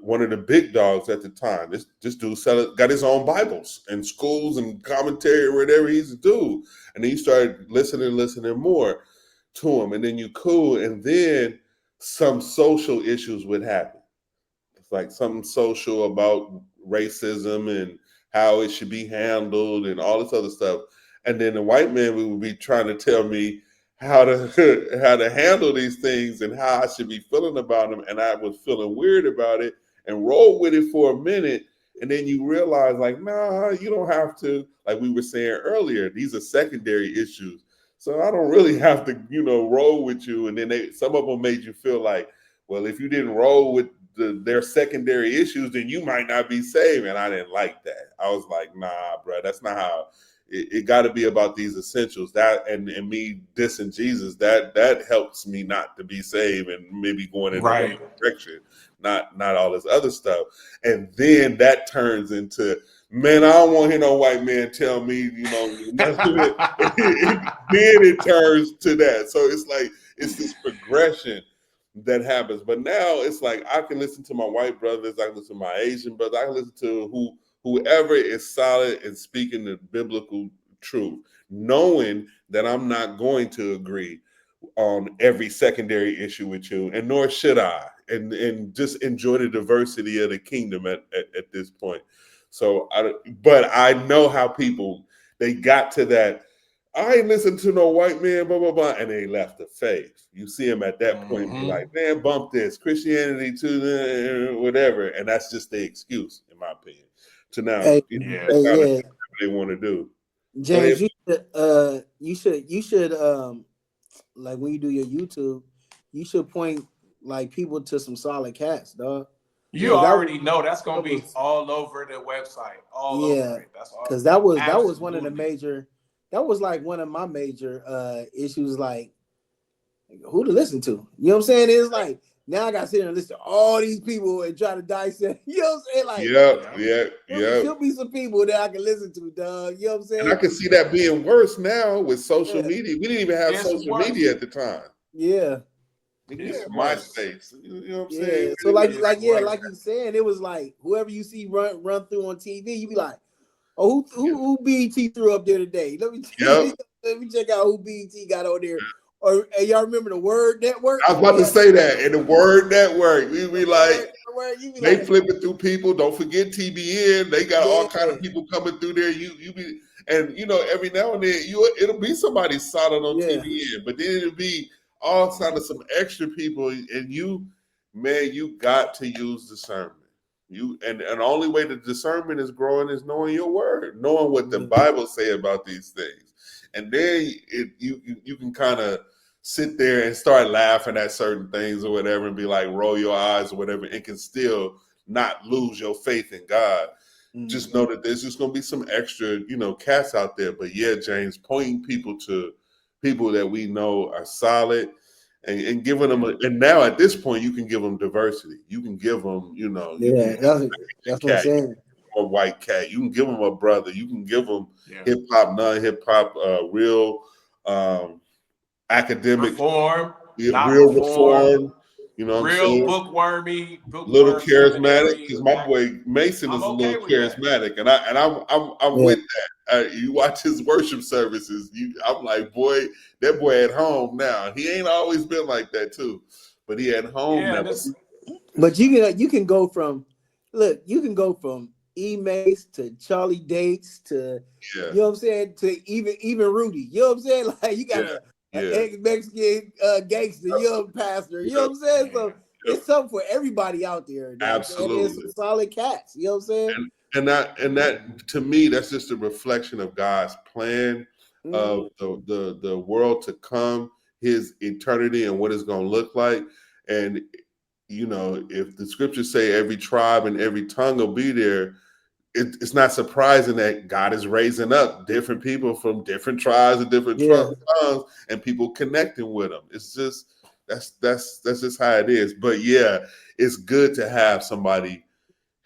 Speaker 1: one of the big dogs at the time. This dude got his own Bibles in schools and commentary or whatever he's a dude. And then you started listening more to him, and then you cool, and then some social issues would happen. It's like something social about racism and how it should be handled and all this other stuff. And then the white man would be trying to tell me how to how to handle these things and how I should be feeling about them. And I was feeling weird about it and rolled with it for a minute. And then you realize, like, nah, you don't have to. Like we were saying earlier, these are secondary issues. So I don't really have to, roll with you. And then some of them made you feel like, well, if you didn't roll with their secondary issues, then you might not be saved. And I didn't like that. I was like, nah, bro, that's not how it got to be about these essentials. That and me dissing Jesus, that helps me not to be saved and maybe going in the wrong direction, not all this other stuff. And then that turns into, man, I don't want to hear no white man tell me, nothing. Then it turns to that. So it's like, it's this progression that happens. But now it's like, I can listen to my white brothers, I can listen to my Asian brothers, I can listen to whoever is solid and speaking the biblical truth, knowing that I'm not going to agree on every secondary issue with you, and nor should I, and just enjoy the diversity of the kingdom at this point. So, but I know how people, they got to that, I ain't listen to no white man, blah, blah, blah, and they left the faith. You see them at that point, be like, man, bump this, Christianity to the whatever. And that's just the excuse, in my opinion. To now, they want to do.
Speaker 3: James, you should like when you do your YouTube, you should point like people to some solid cats, dog.
Speaker 2: You already know that's gonna be all over the website, all over it. That's all.
Speaker 3: Because that was one of the major. That was like one of my major issues, like who to listen to. You know what I'm saying? It's like now I got to sit here and listen to all these people and try to dissect. You know what I'm saying? Like, there should be some people that I can listen to, dog. You know what I'm saying?
Speaker 1: And I can see that being worse now with social media. We didn't even have social media at the time.
Speaker 3: Yeah.
Speaker 1: MySpace. You know what I'm saying?
Speaker 3: So like you saying, it was like whoever you see run through on TV, you be like, oh, who BET threw up there today? Let me check out who BET got on there Or y'all remember the Word Network?
Speaker 1: I was about to say that. In the Word Network, we be like,
Speaker 3: You be
Speaker 1: they
Speaker 3: like,
Speaker 1: flipping through people. Don't forget TBN. They got all kind
Speaker 3: yeah,
Speaker 1: of people coming through there. You be, and every now and then it'll be somebody solid on
Speaker 3: yeah,
Speaker 1: TBN, but then it'll be all kind of some extra people, and man, you got to use discernment. And the only way the discernment is growing is knowing your word, knowing what the Bible say about these things, and then you can kind of sit there and start laughing at certain things or whatever and be like, roll your eyes or whatever, and can still not lose your faith in God. Just know that there's just going to be some extra, cats out there. But yeah, James, pointing people to people that we know are solid and giving them, and now at this point, you can give them diversity. You can give them, you
Speaker 3: yeah.
Speaker 1: can
Speaker 3: That's what I'm
Speaker 1: cat,
Speaker 3: saying.
Speaker 1: a white cat. You can give them a brother. You can give them hip hop, non-hip hop, real academic,
Speaker 2: Reform, not
Speaker 1: real
Speaker 2: reform,
Speaker 1: reform. You know what I'm
Speaker 2: real
Speaker 1: saying?
Speaker 2: bookwormy
Speaker 1: Little charismatic,
Speaker 2: seminary.
Speaker 1: because my boy Mason
Speaker 2: I'm
Speaker 1: is a
Speaker 2: okay
Speaker 1: little
Speaker 2: with that.
Speaker 1: charismatic, and I'm
Speaker 3: Yeah.
Speaker 1: with that. You watch his worship services, I'm like, boy, that boy at home now. He ain't always been like that too, but he at home
Speaker 2: Yeah,
Speaker 1: now.
Speaker 2: this.
Speaker 3: But you can go from E Mace to Charlie Dates to
Speaker 1: Yeah,
Speaker 3: you know what I'm saying to even Rudy. You know what I'm saying? Like you got a
Speaker 1: yeah,
Speaker 3: ex-Mexican gangster, young pastor. You know what I'm saying? So it's something for everybody out there. And there's some
Speaker 1: absolutely.
Speaker 3: solid cats. You know what I'm saying?
Speaker 1: And that to me, that's just a reflection of God's plan of the world to come, His eternity, and what it's going to look like. And if the scriptures say every tribe and every tongue will be there, it's not surprising that God is raising up different people from different tribes and different tongues, and people connecting with them. It's just that's just how it is. But yeah, it's good to have somebody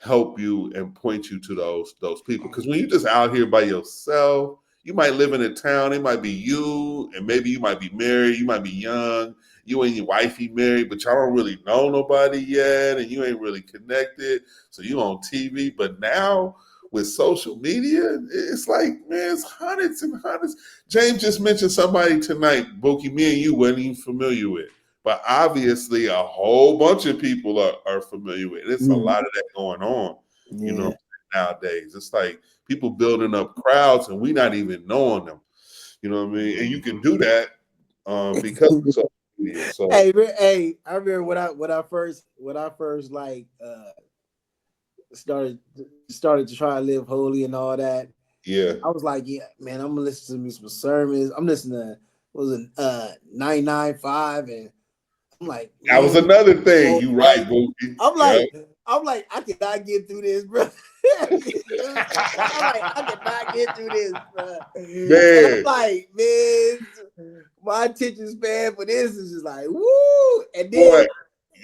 Speaker 1: help you and point you to those people. Because when you're just out here by yourself, you might live in a town, it might be you, and maybe you might be married, you might be young, you and your wifey married, but y'all don't really know nobody yet, and you ain't really connected. So you on TV. But now with social media, it's like, man, it's hundreds and hundreds. James just mentioned somebody tonight, Boki, me and you wasn't even familiar with. But obviously, a whole bunch of people are familiar with it. It's a lot of that going on, nowadays. It's like people building up crowds and we not even knowing them. You know what I mean? And you can do that because of social media. So
Speaker 3: Hey, I remember when I first like started to try to live holy and all that.
Speaker 1: yeah.
Speaker 3: I was like, yeah, man, I'm gonna listen to some sermons. I'm listening to 995 and I'm like,
Speaker 1: That was
Speaker 3: man,
Speaker 1: another thing. You right,
Speaker 3: like,
Speaker 1: Bookie.
Speaker 3: I'm
Speaker 1: Yep.
Speaker 3: like, I cannot get through this, bro. I'm like, I cannot get through this, bro. And I'm
Speaker 1: Man.
Speaker 3: like, man, my attention span for this is just like, woo. And
Speaker 1: Boy,
Speaker 3: then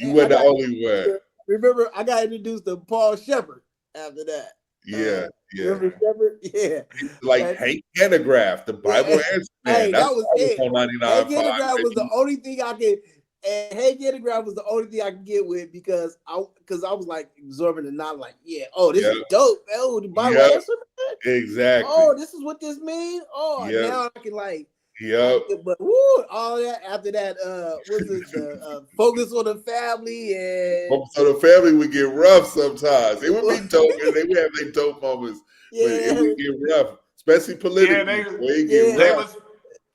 Speaker 1: you
Speaker 3: I
Speaker 1: weren't the
Speaker 3: got
Speaker 1: only one.
Speaker 3: remember I got introduced to Paul Shepherd after that.
Speaker 1: Yeah.
Speaker 3: Remember Shepherd? Yeah.
Speaker 1: Like
Speaker 3: And,
Speaker 1: Hank Hanegraaff, the Bible answer man.
Speaker 3: hey,
Speaker 1: That's
Speaker 3: that was
Speaker 1: what
Speaker 3: it.
Speaker 1: on
Speaker 3: Hank
Speaker 1: 99.5.
Speaker 3: Hanegraaff was the only thing I could. And Hank Hanegraaff was the only thing I could get with because I was like absorbing the knowledge, like, yeah, oh, this is dope. Oh, the Bible answer, man.
Speaker 1: Exactly.
Speaker 3: Oh, this is what this means. Oh,
Speaker 1: Yep.
Speaker 3: now I can like.
Speaker 1: Yep.
Speaker 3: But woo, all that after that, was it the focus on the family and
Speaker 1: So the family would get rough sometimes. It would be dope, and they would have their dope moments, but it would get rough, especially politically.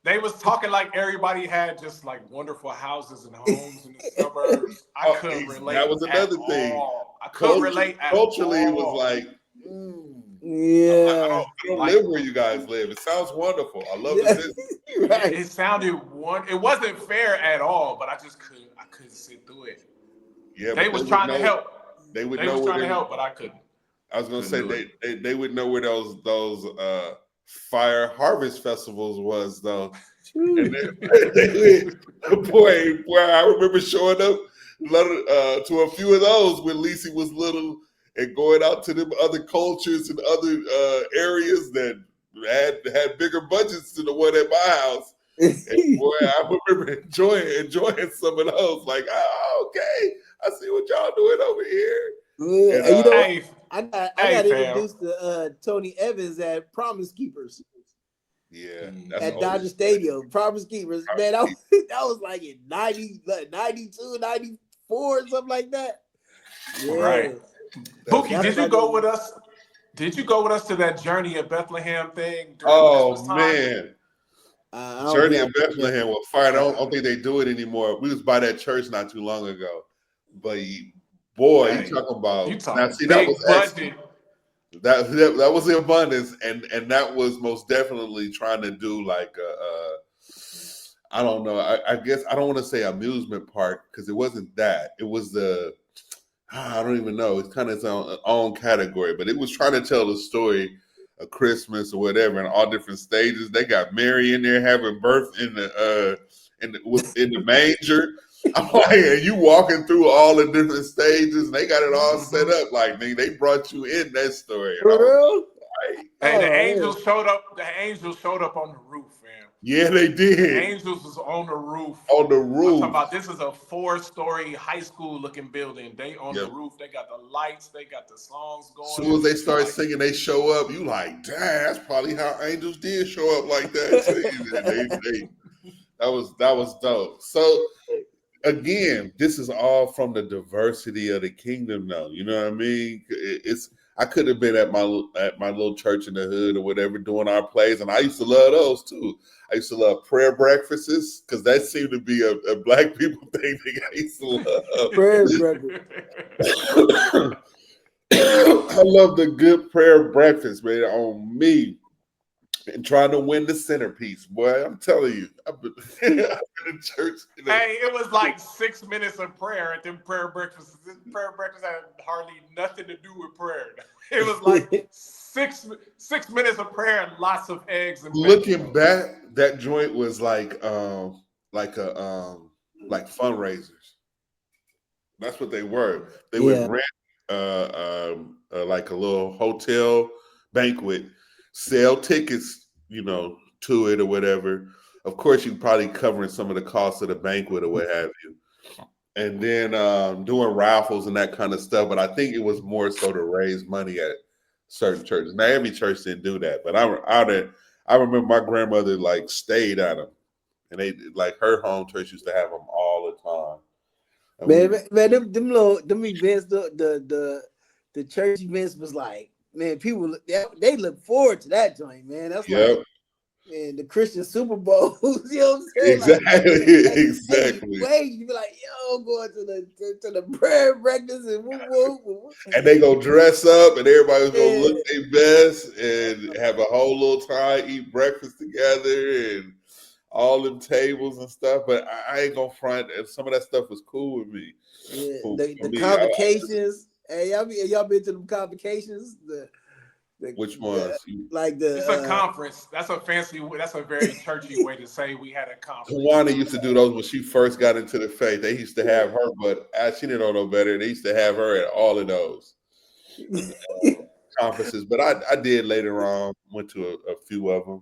Speaker 2: They was talking like everybody had just like wonderful houses and homes in the suburbs. I couldn't relate.
Speaker 1: That was another thing.
Speaker 2: I couldn't relate at
Speaker 1: culturally,
Speaker 2: all.
Speaker 1: it was like,
Speaker 3: yeah.
Speaker 1: I don't live where you guys live. It sounds wonderful. I love it.
Speaker 3: Right.
Speaker 2: It sounded it wasn't fair at all, but I couldn't sit through it.
Speaker 1: Yeah,
Speaker 2: they was trying to help.
Speaker 1: They would
Speaker 2: they
Speaker 1: know
Speaker 2: was
Speaker 1: where
Speaker 2: trying to help, but I couldn't.
Speaker 1: I was gonna say they would know where those fire harvest festivals was though. And boy, I remember showing up to a few of those when Lisi was little and going out to them other cultures and other areas that had bigger budgets than the one at my house. And boy, I remember enjoying some of those. Like, oh, okay, I see what y'all doing over here.
Speaker 3: Yeah, and, you know, I got introduced to Tony Evans at Promise Keepers.
Speaker 1: Yeah, that's
Speaker 3: at
Speaker 1: old.
Speaker 3: Dodger Stadium. Promise Keepers, man, that was like in 92, 94, something like that. Yeah.
Speaker 2: Right.
Speaker 1: That's
Speaker 2: Bookie, did you go with us? Did you go with us to that Journey of Bethlehem thing during Christmas time?
Speaker 1: Man.
Speaker 3: I
Speaker 1: Journey of Bethlehem was fire. I don't think they do it anymore. We was by that church not too long ago. But boy,
Speaker 2: Hey,
Speaker 1: you talking about
Speaker 2: you talk
Speaker 1: now? See, that
Speaker 2: big
Speaker 1: was
Speaker 2: budget.
Speaker 1: that was the abundance, and that was most definitely trying to do like I don't know. I guess I don't want to say amusement park because it wasn't that. It was I don't even know. It's kind of its own category, but it was trying to tell the story of Christmas or whatever in all different stages. They got Mary in there having birth in the manger. I'm like, and you walking through all the different stages, and they got it all set up. Like, nigga, they brought you in that story.
Speaker 3: For real?
Speaker 1: Like,
Speaker 2: Hey, the angels showed up. The angels showed up on the roof, man.
Speaker 1: yeah, they did.
Speaker 2: The angels was on the roof.
Speaker 1: On the
Speaker 2: I'm
Speaker 1: roof.
Speaker 2: talking about this is a 4-story high school looking building. They on the roof. They got the lights. They got the songs going.
Speaker 1: As soon as they start singing, they show up. You like, damn, that's probably how angels did show up like that too. That was dope. So again, this is all from the diversity of the kingdom, though. You know what I mean? I could have been at my little church in the hood or whatever doing our plays, and I used to love those too. I used to love prayer breakfasts because that seemed to be a black people thing that I used to love.
Speaker 3: Prayer breakfast.
Speaker 1: I love the good prayer breakfast, man, on me. And trying to win the centerpiece, boy. I'm telling you, I've been in church.
Speaker 2: Hey, it was like 6 minutes of prayer at them prayer breakfasts. This prayer breakfast had hardly nothing to do with prayer. It was like six minutes of prayer and lots of eggs and bacon.
Speaker 1: Looking back, that joint was like fundraisers. That's what they were. They would rent like a little hotel banquet, sell tickets, to it or whatever. Of course, you probably covering some of the costs of the banquet or what have you. And then doing raffles and that kind of stuff. But I think it was more so to raise money at certain churches. Now, every church didn't do that. But I remember my grandmother like stayed at them. And they like her home church used to have them all the time.
Speaker 3: Man, them events, the church events was like, man, people they look forward to that joint, man. That's like, man, the Christian Super Bowl. You know what I'm saying?
Speaker 1: Exactly.
Speaker 3: Wait, you be like, yo, going to the prayer breakfast and woo.
Speaker 1: And they go dress up, and everybody's gonna look their best and have a whole little time, eat breakfast together, and all them tables and stuff. But I ain't gonna front. And some of that stuff was cool with me.
Speaker 3: Yeah, the convocations. Hey, y'all been to them convocations?
Speaker 1: Which ones?
Speaker 2: It's a conference. That's a very churchy way to say we had a conference.
Speaker 1: Tawana used to do those when she first got into the faith. They used to have her, but she didn't know no better. They used to have her at all of those conferences. But I did later on, went to a few of them.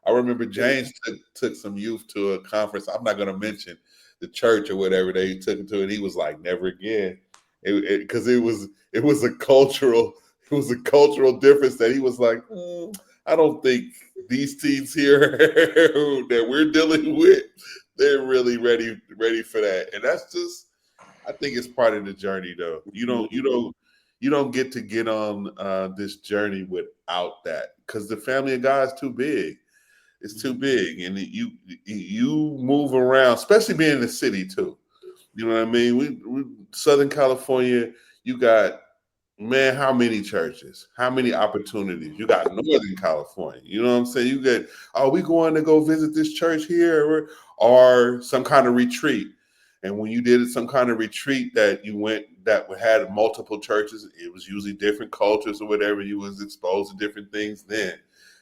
Speaker 1: I remember James took some youth to a conference. I'm not going to mention the church or whatever they took him to, and he was like, "Never again," because it was a cultural difference that he was like, I don't think these teens here that we're dealing with, they're really ready for that, and that's just, I think it's part of the journey, though. You don't get on this journey without that, because the family of God is too big. It's too big, and you move around, especially being in the city too. You know what I mean? We Southern California, you got, man, how many churches? How many opportunities? You got Northern California. You know what I'm saying? You get, we going to go visit this church here or some kind of retreat. And when you did some kind of retreat that you went that had multiple churches, it was usually different cultures or whatever. You was exposed to different things then.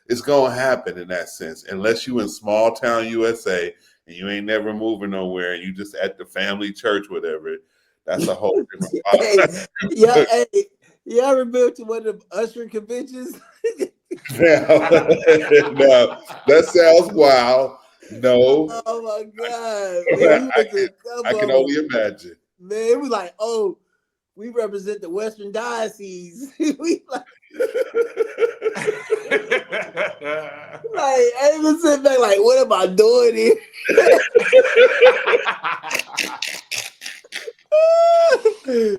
Speaker 1: It's going to happen in that sense. Unless you in small town USA and you ain't never moving nowhere and you just at the family church, whatever, that's a whole different
Speaker 3: I remember to one of the ushering conventions.
Speaker 1: Now, that sounds wild. No.
Speaker 3: Oh my God. Man,
Speaker 1: I can only imagine.
Speaker 3: Man, it was like, we represent the Western Diocese. We like, I even sit back like, what am I doing here?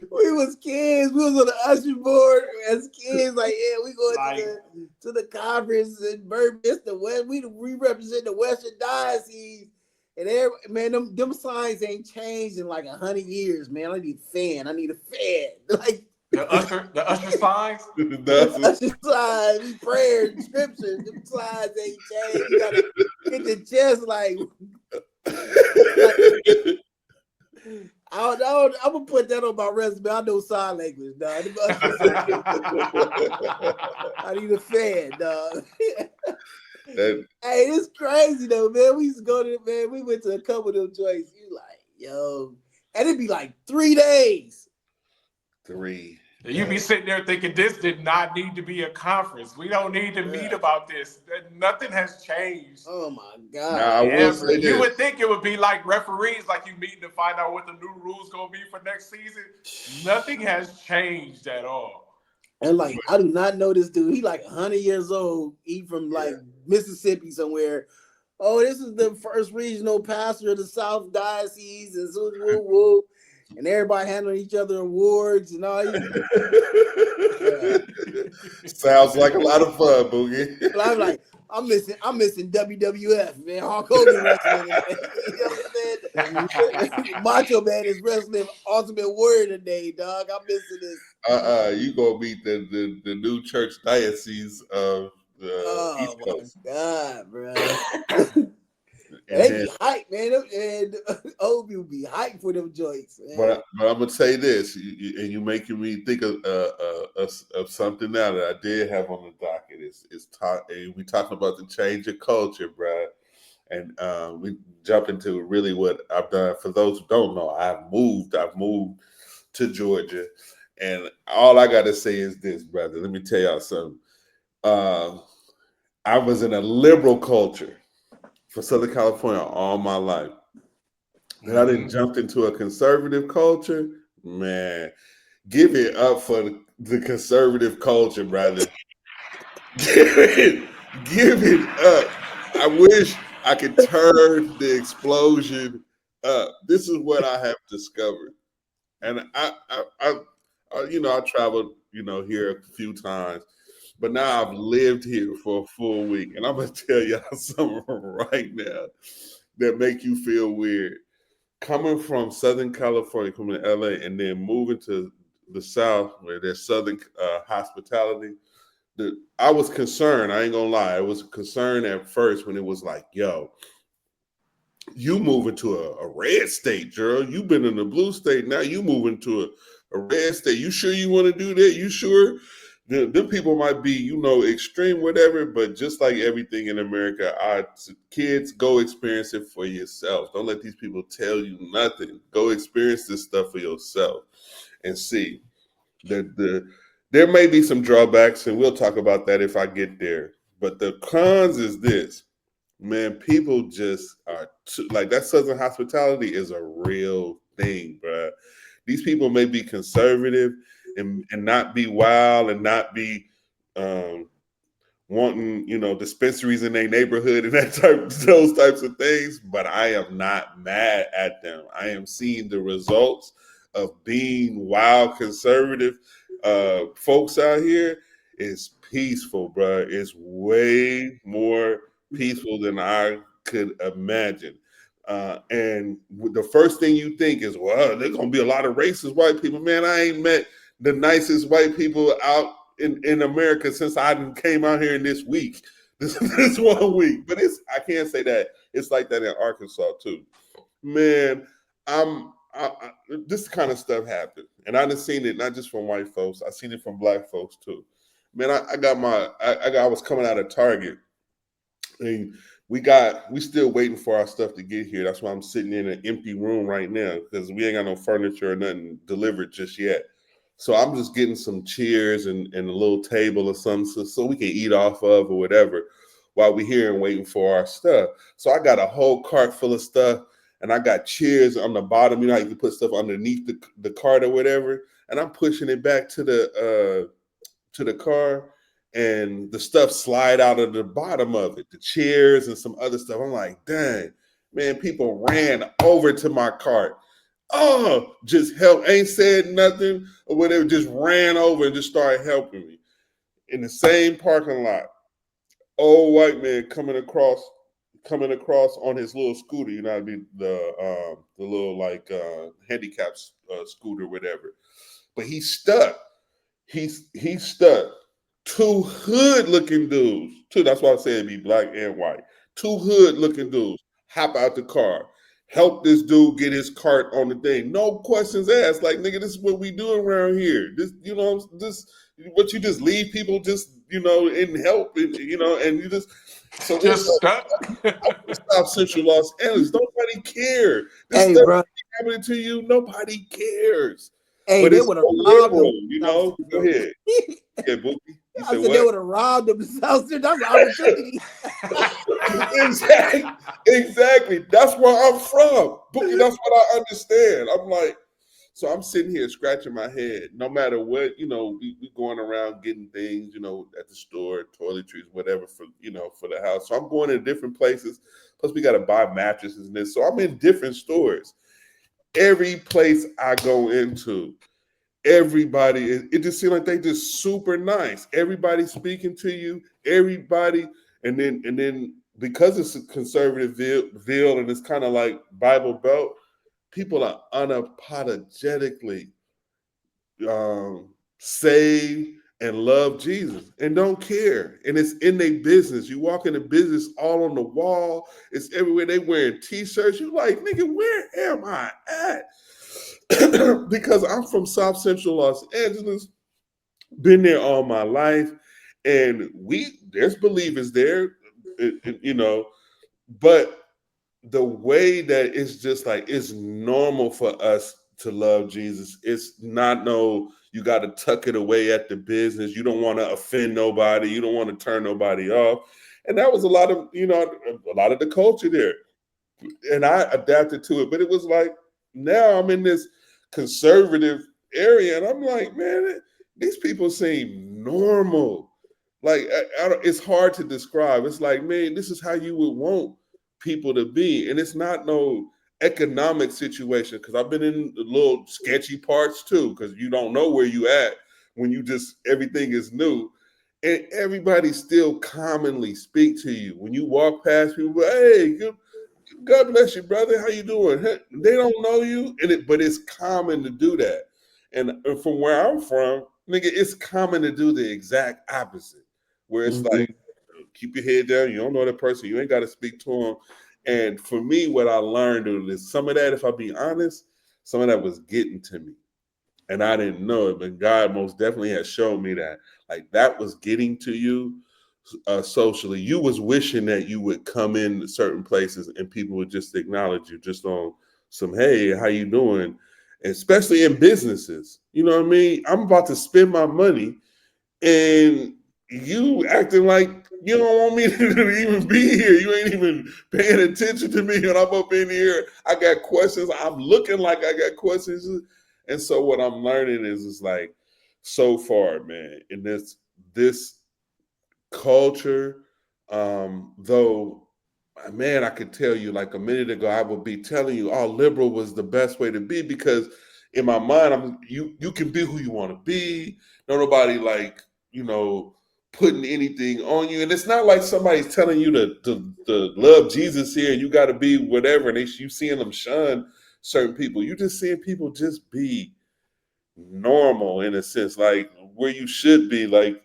Speaker 3: We was kids. We was on the usher board as kids. Like, yeah, we going
Speaker 2: Like-
Speaker 3: to the conference in Bourbon. It's the West. We represent the Western Diocese. And man, them signs ain't changed in like 100 years, man. I need a fan. Like
Speaker 2: the usher signs.
Speaker 3: the usher signs, prayers, scriptures, them signs ain't changed. You gotta hit the chest like I'm gonna put that on my resume. I know sign language, dog. I need a fan, dog. Hey, it's crazy though, man. We used to go to man. We went to a couple of them joints. You like, yo, and it'd be like 3 days.
Speaker 1: 3.
Speaker 2: You be sitting there thinking this did not need to be a conference. We don't need to meet about this. Nothing has changed.
Speaker 3: Oh my God.
Speaker 1: Now, I will say this.
Speaker 2: You would think it would be like referees, like you meeting to find out what the new rules gonna be for next season. Nothing has changed at all.
Speaker 3: And like, I do not know this dude. He like 100 years old. He from like Mississippi somewhere. Oh, this is the first regional pastor of the South Diocese, and so woo woo. And everybody handling each other awards and all.
Speaker 1: Sounds like a lot of fun, Boogie.
Speaker 3: But I'm like, I'm missing WWF, man. Hulk Hogan wrestling. You know what I'm saying? Macho Man is wrestling Ultimate Warrior today, dog. I'm missing this.
Speaker 1: You gonna meet the new church diocese of the East Coast.
Speaker 3: God, bro. They be hyped, man. And old people be hyped for them joints, man.
Speaker 1: But I'm gonna say this, and you making me think of something now that I did have on the docket. We talking about the change of culture, bro, and we jump into really what I've done. For those who don't know, I've moved to Georgia, and all I gotta say is this, brother. Let me tell y'all something. I was in a liberal culture for Southern California all my life. And I didn't jump into a conservative culture. Man, give it up for the conservative culture, brother. Give it up. I wish I could turn the explosion up. This is what I have discovered. And I traveled, here a few times. But now I've lived here for a full week, and I'm gonna tell y'all something right now that make you feel weird. Coming from Southern California, coming to LA, and then moving to the South where there's Southern hospitality. I was concerned. I ain't gonna lie. I was concerned at first when it was like, "Yo, you moving to a red state, Jerrold. You've been in a blue state. Now you moving to a red state. You sure you want to do that? You sure?" Them people might be, extreme, whatever, but just like everything in America, our kids, go experience it for yourself. Don't let these people tell you nothing. Go experience this stuff for yourself and see. There may be some drawbacks, and we'll talk about that if I get there. But the cons is this. Man, people just are like that. Southern hospitality is a real thing, bro. These people may be conservative and not be wild and not be wanting, dispensaries in their neighborhood and those types of things. But I am not mad at them. I am seeing the results of being wild conservative folks out here. Is peaceful, bro. It's way more peaceful than I could imagine. And the first thing you think is, well, there's going to be a lot of racist white people. Man, I ain't met the nicest white people out in America since I came out here in this week, this 1 week. But I can't say that. It's like that in Arkansas too. Man, this kind of stuff happened. And I done seen it not just from white folks. I seen it from black folks too. Man, I was coming out of Target, and we still waiting for our stuff to get here. That's why I'm sitting in an empty room right now, because we ain't got no furniture or nothing delivered just yet. So I'm just getting some chairs and a little table or something so we can eat off of or whatever while we're here and waiting for our stuff. So I got a whole cart full of stuff, and I got chairs on the bottom. You know how you can put stuff underneath the cart or whatever. And I'm pushing it back to the car, and the stuff slide out of the bottom of it, the chairs and some other stuff. I'm like, dang, man, people ran over to my cart. Oh, just help, ain't said nothing or whatever, just ran over and just started helping me. In the same parking lot, old white man coming across on his little scooter, you know what I mean, the little like handicap scooter, whatever. But he's stuck. He's stuck. Two hood looking dudes. Two. That's why I say it'd be black and white. Two hood looking dudes hop out the car, help this dude get his cart on the thing. No questions asked. Like, nigga, this is what we do around here. This, this what you just leave people just in help, and and you just so it's
Speaker 2: Just stuck.
Speaker 1: South Central Los Angeles. Nobody cared. This
Speaker 3: Hey,
Speaker 1: stuff
Speaker 3: bro.
Speaker 1: happening to you. Nobody cares.
Speaker 3: Hey,
Speaker 1: But
Speaker 3: they
Speaker 1: it's
Speaker 3: would have
Speaker 1: so
Speaker 3: robbed them.
Speaker 1: liberal. Go ahead. Yeah, Bookie. You
Speaker 3: I
Speaker 1: said
Speaker 3: said they
Speaker 1: what?
Speaker 3: would have robbed them. That's an opportunity.
Speaker 1: Exactly. That's where I'm from. Bookie, that's what I understand. I'm like, so I'm sitting here scratching my head. No matter what, we going around getting things, at the store, toiletries, whatever for the house. So I'm going to different places. Plus, we got to buy mattresses and this. So I'm in different stores. Every place I go into, everybody, it just seems like they just super nice. Everybody speaking to you, everybody, and then because it's a conservative ville and it's kind of like Bible Belt, people are unapologetically saved and love Jesus and don't care. And it's in their business. You walk into business all on the wall. It's everywhere. They wearing t-shirts. You like, nigga, where am I at? Because I'm from South Central Los Angeles, been there all my life. And there's believers there, but the way that it's just like it's normal for us to love Jesus. It's not you got to tuck it away at the business. You don't want to offend nobody. You don't want to turn nobody off. And that was a lot of the culture there. And I adapted to it. But it was like now I'm in this conservative area, and I'm like, man, these people seem normal. Like it's hard to describe. It's like, man, this is how you would want people to be, and it's not no economic situation. Because I've been in the little sketchy parts too. Because you don't know where you at when you just everything is new, and everybody still commonly speak to you when you walk past people. Hey, God bless you, brother. How you doing? They don't know you, but it's common to do that. And from where I'm from, nigga, it's common to do the exact opposite. Where it's like, keep your head down. You don't know that person. You ain't got to speak to them. And for me, what I learned is some of that, if I be honest, some of that was getting to me. And I didn't know it, but God most definitely has shown me that. Like that was getting to you socially. You was wishing that you would come in certain places and people would just acknowledge you just on some, hey, how you doing? Especially in businesses. You know what I mean? I'm about to spend my money and you acting like you don't want me to even be here. You ain't even paying attention to me. And I'm up in here. I got questions. I'm looking like I got questions. And so what I'm learning is like so far, man, in this culture, though, man, I could tell you like a minute ago, I would be telling you, oh, liberal was the best way to be because in my mind, you can be who you want to be. No, nobody like, putting anything on you. And it's not like somebody's telling you to love Jesus here and you got to be whatever. And you seeing them shun certain people. You just seeing people just be normal in a sense, like where you should be. Like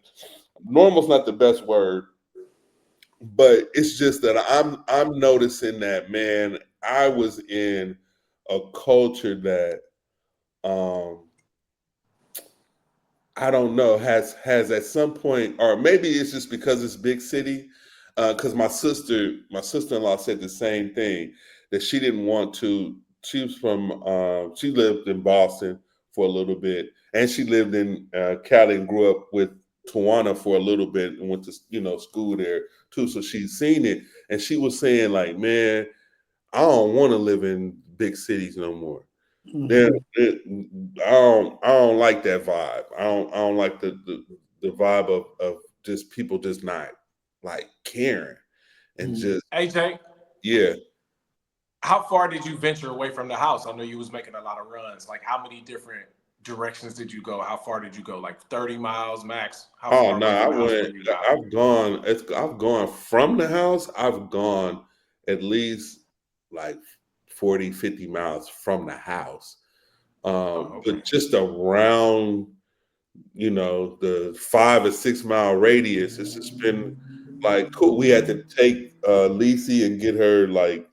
Speaker 1: normal's not the best word, but it's just that I'm noticing that, man, I was in a culture that I don't know has at some point, or maybe it's just because it's big city. Because my sister-in-law said the same thing that she didn't want to. She was from she lived in Boston for a little bit, and she lived in Cali and grew up with Tawana for a little bit and went to school there too. So she's seen it, and she was saying like, man, I don't want to live in big cities no more. Then I don't like that vibe. I don't like the vibe of just people just not like caring and just
Speaker 2: AJ,
Speaker 1: yeah.
Speaker 2: how far did you venture away from the house? I know you was making a lot of runs. Like, how many different directions did you go? How far did you go? Like 30 miles max? How
Speaker 1: Oh
Speaker 2: far
Speaker 1: no,
Speaker 2: away
Speaker 1: I
Speaker 2: from the house were
Speaker 1: went.
Speaker 2: you driving?
Speaker 1: I've gone from the house. I've gone at least like 40, 50 miles from the house.
Speaker 2: Oh, okay.
Speaker 1: But just around, the 5 or 6 mile radius, it's just been like cool. We had to take Lisi and get her like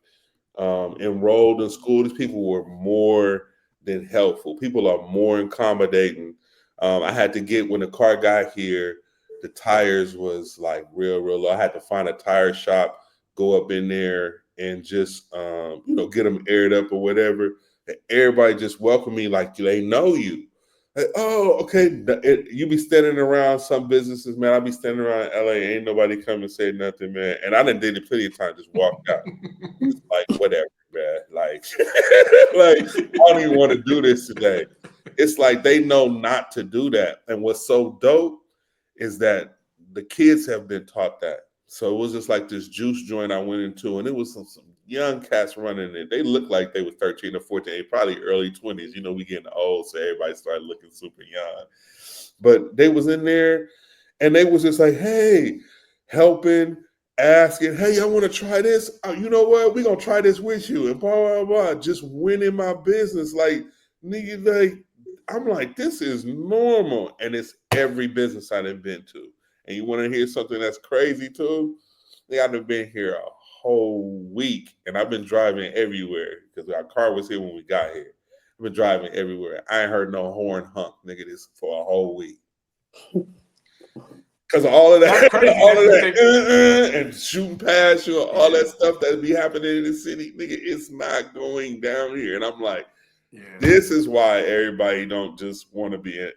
Speaker 1: enrolled in school. These people were more than helpful. People are more accommodating. I had to get when the car got here, the tires was like real, real low. I had to find a tire shop, go up in there, and just get them aired up or whatever. And everybody just welcomed me like they know you. Like, oh, okay. You be standing around some businesses, man. I be standing around LA. Ain't nobody come and say nothing, man. And I done did it plenty of times. Just walked out. It's like whatever, man. Like, like I don't even want to do this today. It's like they know not to do that. And what's so dope is that the kids have been taught that. So it was just like this juice joint I went into, and it was some young cats running it. They looked like they were 13 or 14, probably early 20s. We getting old, so everybody started looking super young. But they was in there, and they was just like, hey, helping, asking, hey, I want to try this. You know what? We're going to try this with you. And blah, blah, blah. Just winning my business. Like, nigga, like, I'm like, this is normal. And it's every business I've been to. And you want to hear something that's crazy too? I've been here a whole week, and I've been driving everywhere because our car was here when we got here. I've been driving everywhere. I ain't heard no horn honk, nigga, this for a whole week. Because of all of that,
Speaker 2: That's crazy
Speaker 1: all of
Speaker 2: that you think.
Speaker 1: and shooting past you, all that stuff that be happening in the city, nigga, it's not going down here. And I'm like, this is why everybody don't just want to be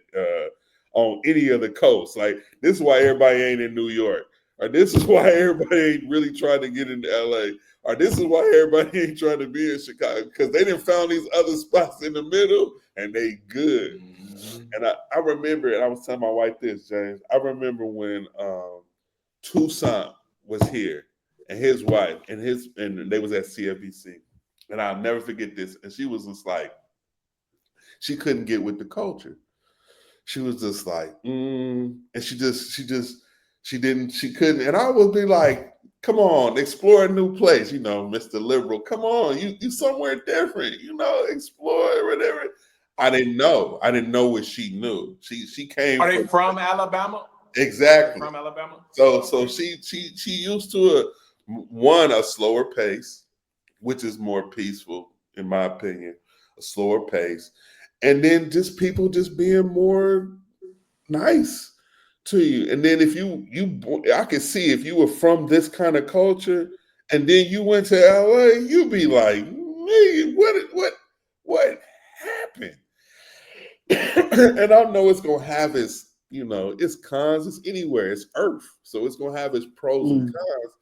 Speaker 1: on any other coast. Like, this is why everybody ain't in New York. Or this is why everybody ain't really trying to get into LA. Or this is why everybody ain't trying to be in Chicago. Because they didn't found these other spots in the middle and they good. And I remember, and I was telling my wife this, James. I remember when Tucson was here, and his wife, and they was at CFBC, and I'll never forget this. And she was just like, she couldn't get with the culture. She was just like, and she couldn't. And I would be like, come on, explore a new place, Mr. Liberal. Come on, you somewhere different, explore whatever. I didn't know. I didn't know what she knew. She came.
Speaker 2: Are they from Alabama?
Speaker 1: Exactly.
Speaker 2: From Alabama.
Speaker 1: So she used to a slower pace, which is more peaceful, in my opinion, a slower pace. And then just people just being more nice to you. And then if I could see if you were from this kind of culture and then you went to LA, you'd be like, man, what happened? And I know it's gonna have its cons. It's anywhere. It's Earth, so it's gonna have its pros and cons.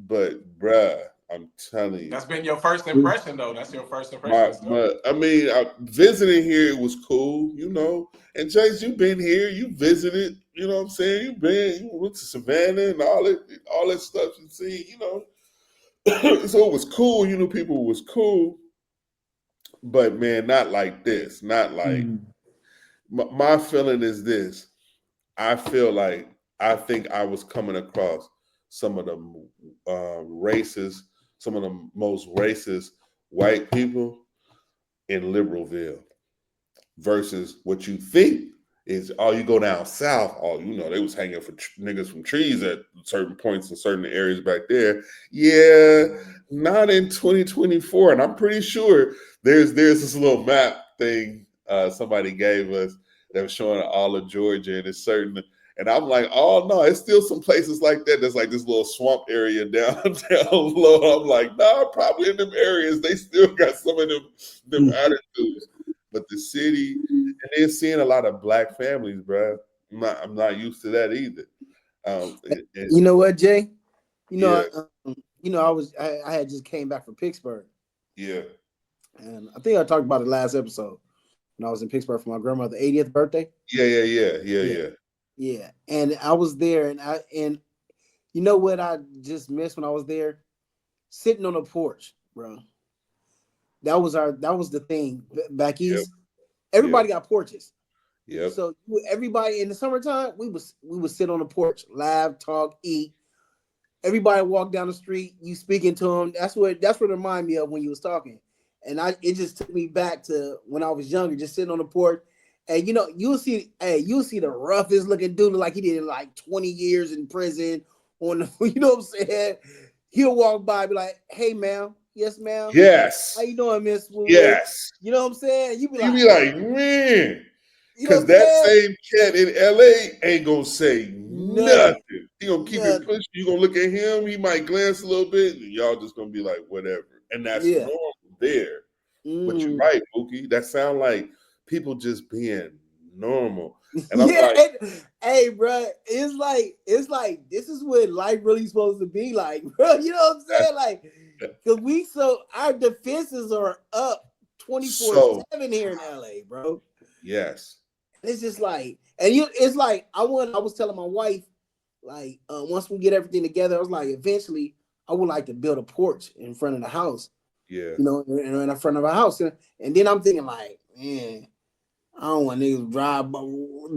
Speaker 1: But bruh, I'm telling you,
Speaker 2: that's been your first impression, though. That's your first impression.
Speaker 1: Visiting here it was cool, And Jace, you've been here, you visited, you know what I'm saying? You went to Savannah and all that stuff you see, So it was cool, people was cool. But man, not like this. Not like my feeling is this. I feel like I think I was coming across some of the some of the most racist white people in Liberalville versus what you think is, you go down south, they was hanging for niggas from trees at certain points in certain areas back there. Yeah, not in 2024. And I'm pretty sure there's this little map thing somebody gave us that was showing all of Georgia, and it's certain. And I'm like, oh no, it's still some places like that. There's like this little swamp area down low. I'm like, nah, probably in them areas they still got some of them attitudes. But the city, and they're seeing a lot of black families, bro. I'm not used to that either.
Speaker 3: You know what, Jay?
Speaker 1: Yeah.
Speaker 3: I had just came back from Pittsburgh.
Speaker 1: Yeah.
Speaker 3: And I think I talked about it last episode when I was in Pittsburgh for my grandmother's 80th birthday.
Speaker 1: Yeah.
Speaker 3: Yeah, and I was there, and you know what I just missed when I was there? Sitting on the porch, bro. That was the thing back
Speaker 1: Yep.
Speaker 3: east.
Speaker 1: Yep.
Speaker 3: Everybody got porches,
Speaker 1: Yep.
Speaker 3: so everybody in the summertime we would sit on the porch, laugh, talk, eat. Everybody walk down the street, you speaking to them. That's what it reminded me of when you was talking, and it just took me back to when I was younger, just sitting on the porch. And you'll see the roughest looking dude like he did like 20 years in prison on the, you know what I'm saying? He'll walk by and be like, "Hey ma'am, yes ma'am, how
Speaker 1: Yes.
Speaker 3: you doing, Miss Woo Woo?"
Speaker 1: Yes.
Speaker 3: You know what I'm saying? You be
Speaker 1: You be
Speaker 3: like,
Speaker 1: like, man,
Speaker 3: you know
Speaker 1: because
Speaker 3: what I'm
Speaker 1: that
Speaker 3: saying?
Speaker 1: same cat in LA ain't gonna say
Speaker 3: Nothing,
Speaker 1: nothing. He gonna keep it
Speaker 3: nothing.
Speaker 1: pushing. You gonna look at him. He might glance a little bit, and y'all just gonna be like, whatever. And that's
Speaker 3: Yeah.
Speaker 1: normal there. But you're
Speaker 3: Mm.
Speaker 1: right, Mookie. That sound like people just being normal. And I'm
Speaker 3: Yeah,
Speaker 1: like,
Speaker 3: hey, bro, it's like this is what life really supposed to be like, bro. You know what I'm
Speaker 1: that's
Speaker 3: saying? Like,
Speaker 1: that-
Speaker 3: cause our defenses are up 24
Speaker 1: so
Speaker 3: 7 here in LA, bro.
Speaker 1: yes,
Speaker 3: And it's just like, it's like I was telling my wife, like, once we get everything together, I was like, eventually, I would like to build a porch in front of the house,
Speaker 1: yeah,
Speaker 3: in front of a house, and then I'm thinking like, man. I don't want niggas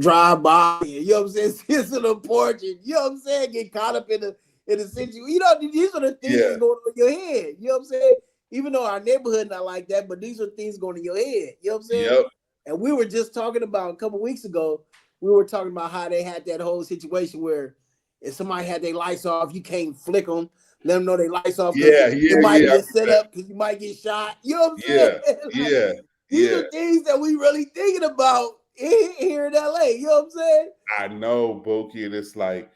Speaker 3: drive by. You know what I'm saying? Sit on the porch and you know what I'm saying? Get caught up in the situation. You know, these are the things
Speaker 1: yeah,
Speaker 3: that's going on in your head. You know what I'm saying? Even though our neighborhood not like that, but these are things going in your head. You know what I'm saying?
Speaker 1: yep,
Speaker 3: And we were just talking about a couple weeks ago. We were talking about how they had that whole situation where if somebody had their lights off, you can't flick them. Let them know their lights off because
Speaker 1: yeah,
Speaker 3: it
Speaker 1: yeah,
Speaker 3: might
Speaker 1: yeah,
Speaker 3: be a setup because you might get shot. You know what I'm saying?
Speaker 1: yeah,
Speaker 3: Like,
Speaker 1: yeah,
Speaker 3: these
Speaker 1: yeah.
Speaker 3: are things that we really thinking about here in LA. You know what I'm saying?
Speaker 1: I know, Boki, and it's like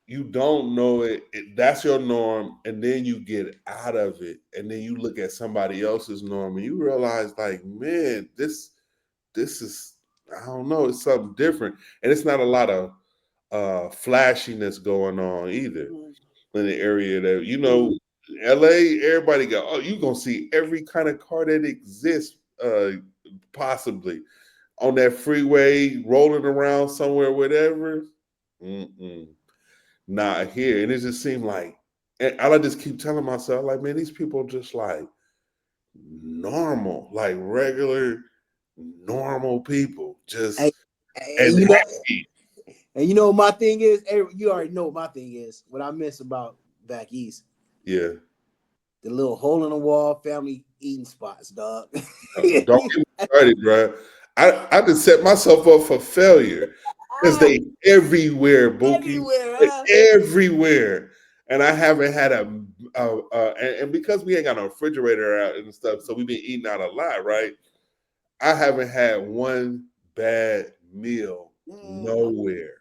Speaker 1: you don't know that's your norm, and then you get out of it, and then you look at somebody else's norm, and you realize, like, man, this is, I don't know, it's something different, and it's not a lot of flashiness going on either in the area that LA. Everybody got, oh, you gonna see every kind of car that exists, possibly on that freeway, rolling around somewhere, whatever. Mm-mm, not here. And it just seemed like, and I just keep telling myself, like, man, these people just like normal, like regular, normal people, just
Speaker 3: Hey,
Speaker 1: and
Speaker 3: you know,
Speaker 1: happy.
Speaker 3: and you know what my thing is? You already know what my thing is. What I miss about back east,
Speaker 1: Yeah.
Speaker 3: the little hole in the wall family eating spots, dog.
Speaker 1: Don't get me started, bro. I just set myself up for failure because they everywhere, Bookie.
Speaker 3: Everywhere,
Speaker 1: They're
Speaker 3: huh?
Speaker 1: everywhere. And I haven't had and because we ain't got no refrigerator out and stuff, so we've been eating out a lot, right? I haven't had one bad meal
Speaker 3: Mm.
Speaker 1: nowhere.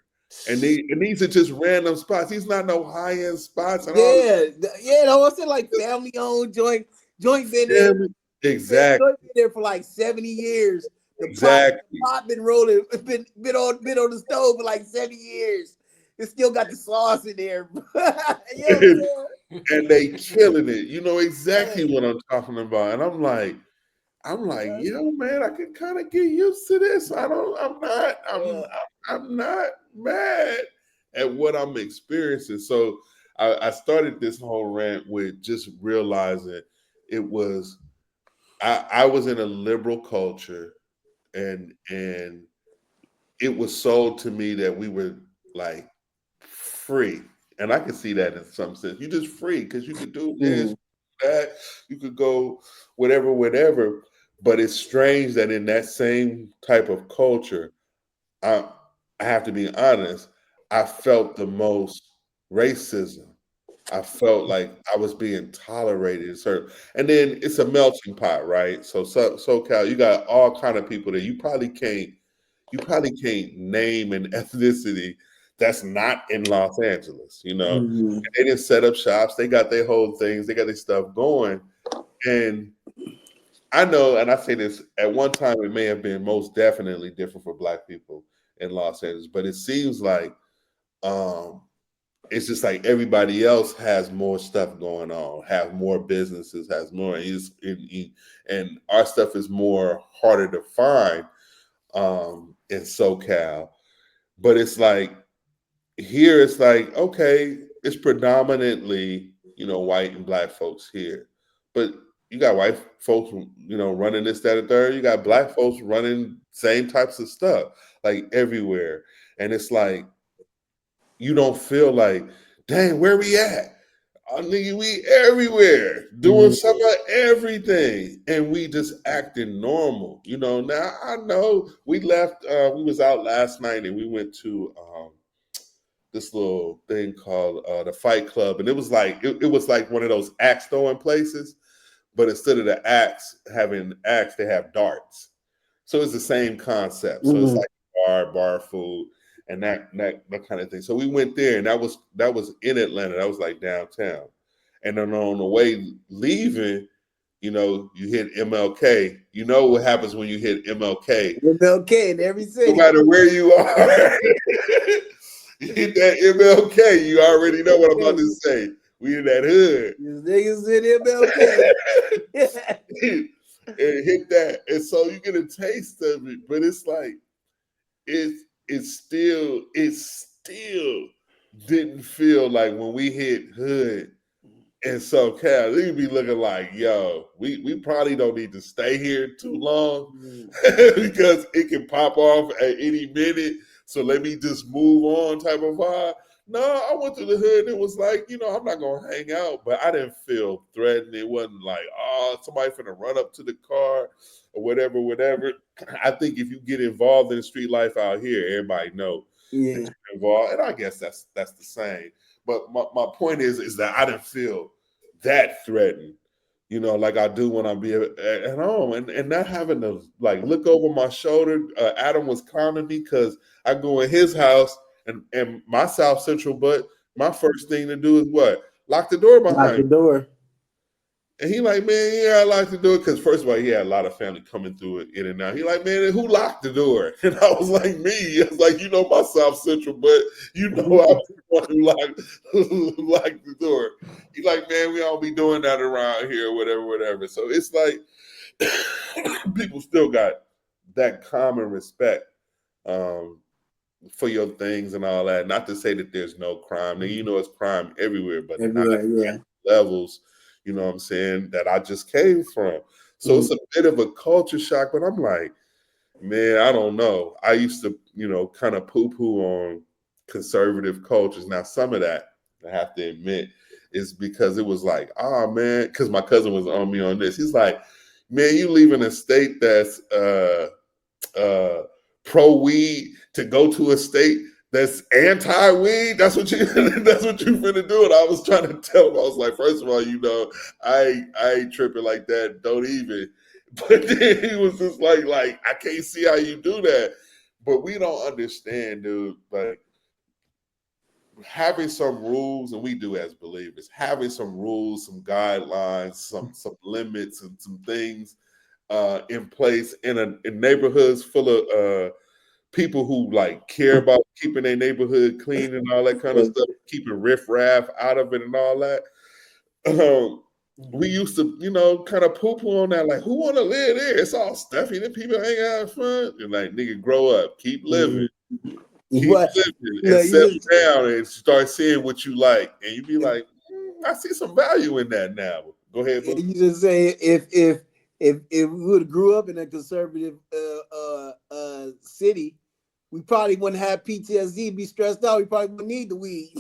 Speaker 1: And these are just random spots. These not no high end spots and all
Speaker 3: Yeah, yeah. I was saying like
Speaker 1: this.
Speaker 3: family owned joint been there.
Speaker 1: Damn it.
Speaker 3: Joint
Speaker 1: Exactly.
Speaker 3: been there for like 70 years. The
Speaker 1: Exactly.
Speaker 3: pot been rolling, been on the stove for like 70 years. It still got the sauce in there. You know what I'm
Speaker 1: And they killing it. You know exactly
Speaker 3: saying?
Speaker 1: what I'm talking about. And I'm like,
Speaker 3: Yeah,
Speaker 1: yo, man, I can kind of get used to this.
Speaker 3: yeah.
Speaker 1: I'm not mad at what I'm experiencing. So I started this whole rant with just realizing it was I was in a liberal culture, and it was sold to me that we were like free. And I can see that in some sense. You're just free because you could do this,
Speaker 3: Mm.
Speaker 1: that, you could go whatever, whatever. But it's strange that in that same type of culture, I, I have to be honest, I felt the most racism. I felt like I was being tolerated. And then it's a melting pot, right? So SoCal, you got all kind of people that you probably can't name an ethnicity that's not in Los Angeles, you know.
Speaker 3: Mm.
Speaker 1: They didn't set up shops, they got their whole things, they got their stuff going. And I know, and I say this, at one time it may have been most definitely different for Black people in Los Angeles, but it seems like um it's just like everybody else has more stuff going on, have more businesses, has more, and our stuff is more harder to find in SoCal. But it's like here, it's like, okay, it's predominantly, white and black folks here. But you got white folks, running this, that, and third. You got black folks running same types of stuff, like everywhere. And it's like, you don't feel like, dang, where we at? Nigga, we everywhere doing some of everything, and we just acting normal. Now I know we left. We was out last night, and we went to this little thing called the Fight Club, and it was like it was like one of those axe throwing places, but instead of the axe having axe, they have darts. So it's the same concept. So it's like bar food and that kind of thing. So we went there, and that was in Atlanta. That was like downtown. And then on the way leaving, you hit MLK. You know what happens when you hit MLK.
Speaker 3: MLK in every city.
Speaker 1: No matter where you are, you hit that MLK. You already know what I'm about to say. We in that hood.
Speaker 3: These niggas in MLK.
Speaker 1: And hit that, and so you get a taste of it, but it's like it still didn't feel like when we hit hood in SoCal. You'd be looking like, yo, we probably don't need to stay here too long because it can pop off at any minute. So let me just move on, type of vibe. No, I went to the hood and it was like, I'm not gonna hang out, but I didn't feel threatened. It wasn't like, oh, somebody finna run up to the car or whatever. I think if you get involved in the street life out here, everybody know that you're involved, and I guess that's the same. But my point is that I didn't feel that threatened, like I do when I be at home, and not having to like look over my shoulder. Adam was calming me because I go in his house and my South Central, but my first thing to do is what? Lock the door behind
Speaker 3: Lock the door.
Speaker 1: And he like, man, yeah, I like to do it because first of all, he had a lot of family coming through it in and out. He like, man, who locked the door? And I was like, me. I was like, my South Central, but I'm the one who locked the door. He like, man, we don't be doing that around here, whatever. So it's like people still got that common respect for your things and all that. Not to say that there's no crime. Now, it's crime everywhere, but not at levels. You know what I'm saying, that I just came from. So it's a bit of a culture shock, but I'm like, man, I don't know. I used to, kind of poo-poo on conservative cultures. Now, some of that, I have to admit, is because it was like, oh, man, because my cousin was on me on this. He's like, man, you leaving a state that's pro-weed to go to a state that's anti-weed. That's what you finna do. And I was trying to tell him, I was like, first of all, I ain't tripping like that. Don't even. But then he was just like, I can't see how you do that. But we don't understand, dude. Like having some rules, and we do as believers, having some rules, some guidelines, some limits, and some things in place in neighborhoods full of people who like care about keeping their neighborhood clean and all that kind of stuff, keeping riffraff out of it and all that. We used to, kind of poo-poo on that, like, who want to live there? It's all stuffy, and people ain't having fun. And like, nigga, grow up, keep living. Keep living and settle down and start seeing what you like. And you be like, I see some value in that now. Go ahead, bro.
Speaker 3: You just say if we would have grew up in a conservative city, we probably wouldn't have PTSD, be stressed out. We probably wouldn't need the weed.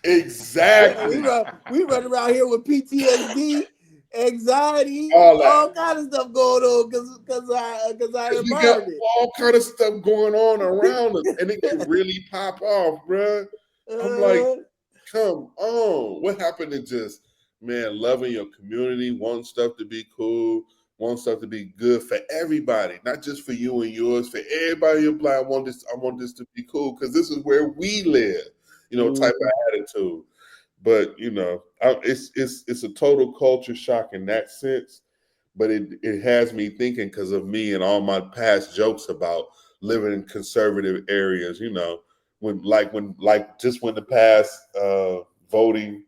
Speaker 1: Exactly.
Speaker 3: We run around here with PTSD, anxiety, all kind of stuff going on because our environment.
Speaker 1: Got all kind of stuff going on around us, and it can really pop off, bro. I'm like, come on. What happened to just, man, loving your community, wanting stuff to be cool, wanting stuff to be good for everybody, not just for you and yours, for everybody in blind. I want this to be cool because this is where we live, type of attitude. But it's a total culture shock in that sense. But it has me thinking because of me and all my past jokes about living in conservative areas. When the past voting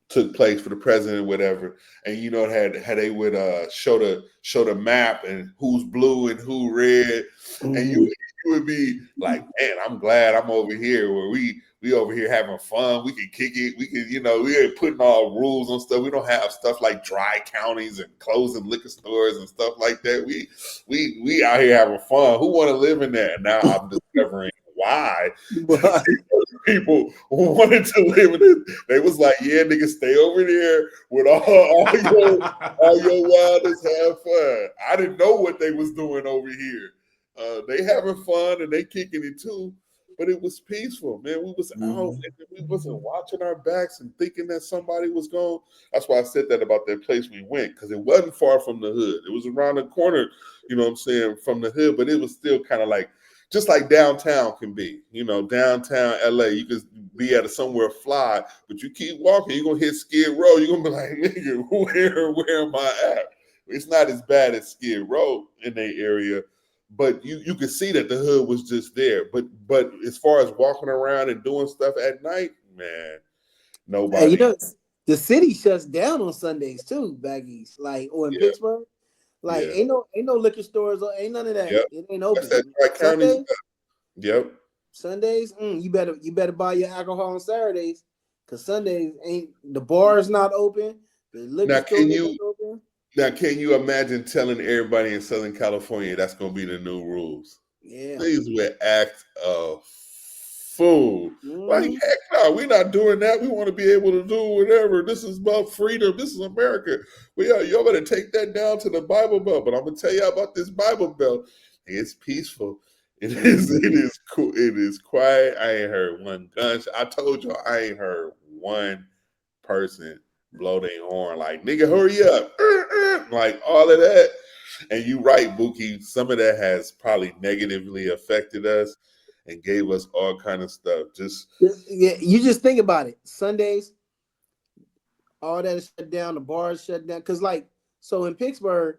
Speaker 1: took place for the president, whatever, and had they would show the map and who's blue and who red, and you would be like, man, I'm glad I'm over here where we over here having fun. We can kick it. We can, we ain't putting all rules on stuff. We don't have stuff like dry counties and closing liquor stores and stuff like that. We out here having fun. Who want to live in that? Now I'm discovering why people wanted to live in it. They was like, yeah, nigga, stay over there with all your wildest, have fun. I didn't know what they was doing over here. They having fun and they kicking it too, but it was peaceful, man. We was out and we wasn't watching our backs and thinking that somebody was going. That's why I said that about that place we went, because it wasn't far from the hood. It was around the corner, you know what I'm saying, from the hood, but it was still kind of like, just like downtown can be, downtown LA, you could be at somewhere fly, but you keep walking, you're gonna hit Skid Row. You're gonna be like, nigga, where am I at? It's not as bad as Skid Row in their area, but you could see that the hood was just there. But as far as walking around and doing stuff at night, man, nobody.
Speaker 3: Hey, the city shuts down on Sundays too, back east, or in Pittsburgh. Ain't no liquor stores or ain't none of that.
Speaker 1: Yep.
Speaker 3: It ain't open.
Speaker 1: That's that Sundays. Yep.
Speaker 3: Sundays, you better buy your alcohol on Saturdays, because Sundays ain't, the bar's not open. The liquor store isn't open.
Speaker 1: Now, can you imagine telling everybody in Southern California that's going to be the new rules?
Speaker 3: Yeah.
Speaker 1: These would act a fool. Like, heck no, we're not doing that. We want to be able to do whatever. This is about freedom. This is America. Y'all better take that down to the Bible Belt. But I'm going to tell you about this Bible Belt. It's peaceful. It is cool. It is quiet. I ain't heard one gunshot. I told y'all I ain't heard one person blow their horn like, nigga, hurry up. Like all of that. And you right, Buki. Some of that has probably negatively affected us and gave us all kind of stuff.
Speaker 3: You just think about it. Sundays, all that is shut down. The bars shut down. Cause so in Pittsburgh,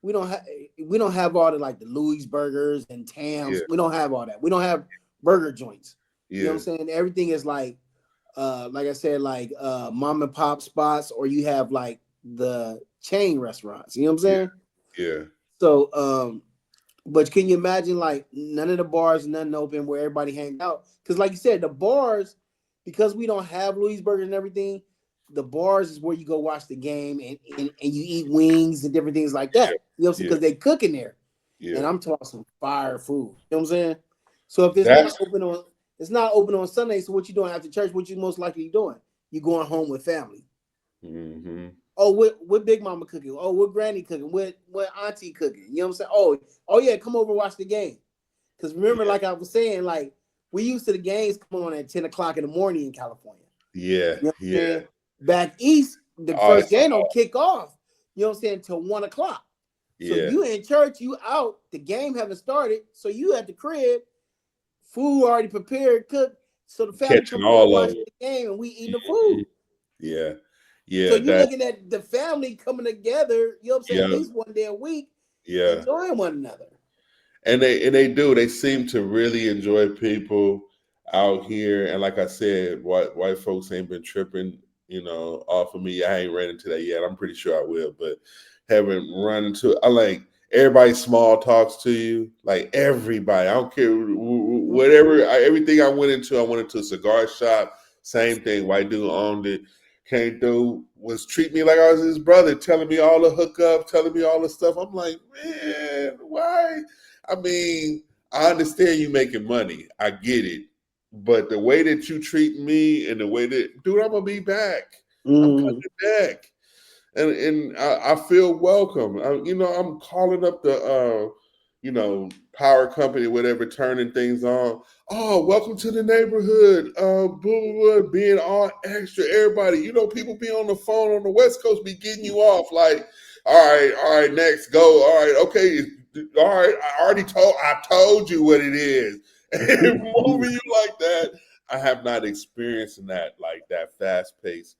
Speaker 3: we don't have all the the Louis burgers and Tams. Yeah. We don't have all that. We don't have burger joints. Yeah. You know what I'm saying? Everything is like I said, mom and pop spots, or you have the chain restaurants. You know what I'm saying?
Speaker 1: Yeah.
Speaker 3: So but can you imagine none of the bars, nothing open where everybody hangs out? Because like you said, the bars, because we don't have Louis burgers and everything, the bars is where you go watch the game and you eat wings and different things like that. You know what I'm saying? Because they cook in there. Yeah. And I'm talking some fire food. You know what I'm saying? So if it's not open on Sunday, so what you doing after church? What you most likely doing? You going home with family.
Speaker 1: Mm-hmm.
Speaker 3: Oh, what Big Mama cooking? Oh, what Granny cooking? What Auntie cooking? You know what I'm saying? Oh yeah, come over and watch the game. Because remember, like I was saying, we used to the games come on at 10 o'clock in the morning in California.
Speaker 1: Yeah.
Speaker 3: You know what I'm saying? Back east, the first game don't kick off, you know what I'm saying, till 1 o'clock. So you in church, you out, the game haven't started, so you at the crib, food already prepared, cooked, so the family come over watch the game and we eating the food.
Speaker 1: Yeah.
Speaker 3: So you're looking at the family coming together, you know what I'm saying, at least one day a week, enjoying one another.
Speaker 1: And they do. They seem to really enjoy people out here. And like I said, white folks ain't been tripping, off of me. I ain't ran into that yet. I'm pretty sure I will, but haven't run into it. I like everybody small talks to you. Like everybody. I don't care whatever. Everything I went into a cigar shop. Same thing. White dude owned it. Came through, was treating me like I was his brother, telling me all the hookup, telling me all the stuff. I'm like, man, why? I mean, I understand you making money. I get it. But the way that you treat me and the way that, dude, I'm going to be back. I'm coming back. And I feel welcome. I'm calling up the, power company, whatever, turning things on. Oh, welcome to the neighborhood. Blah, blah, blah, being all extra. Everybody, people be on the phone on the West Coast be getting you off. Like, all right, next, go. All right, okay. All right, I told you what it is. And moving you like that, I have not experienced that fast-paced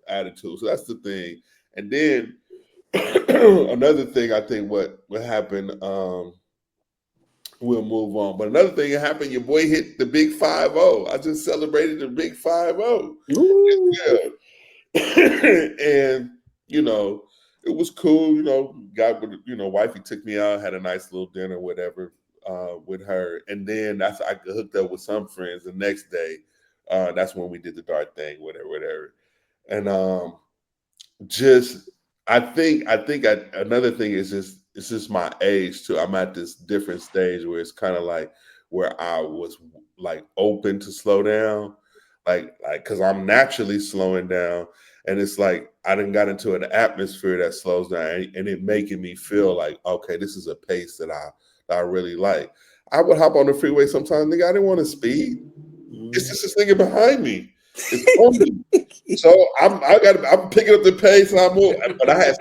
Speaker 1: attitude. So that's the thing. And then another thing I think what happened we'll move on. But another thing that happened, your boy hit the big 5-0. I just celebrated the big 5-0.
Speaker 3: Ooh.
Speaker 1: And you know, it was cool. You know, got with wifey took me out, had a nice little dinner, whatever, with her, and then I hooked up with some friends the next day. That's when we did the dart thing, whatever. And just another thing is just it's just my age too. I'm at this different stage where it's kind of like where I was like open to slow down, like because I'm naturally slowing down, and it's like I done got into an atmosphere that slows down, and it making me feel like okay, this is a pace that I really like. I would hop on the freeway sometimes, nigga. I didn't want to speed. It's just this nigga behind me. It's on me. So I'm picking up the pace and I move. But I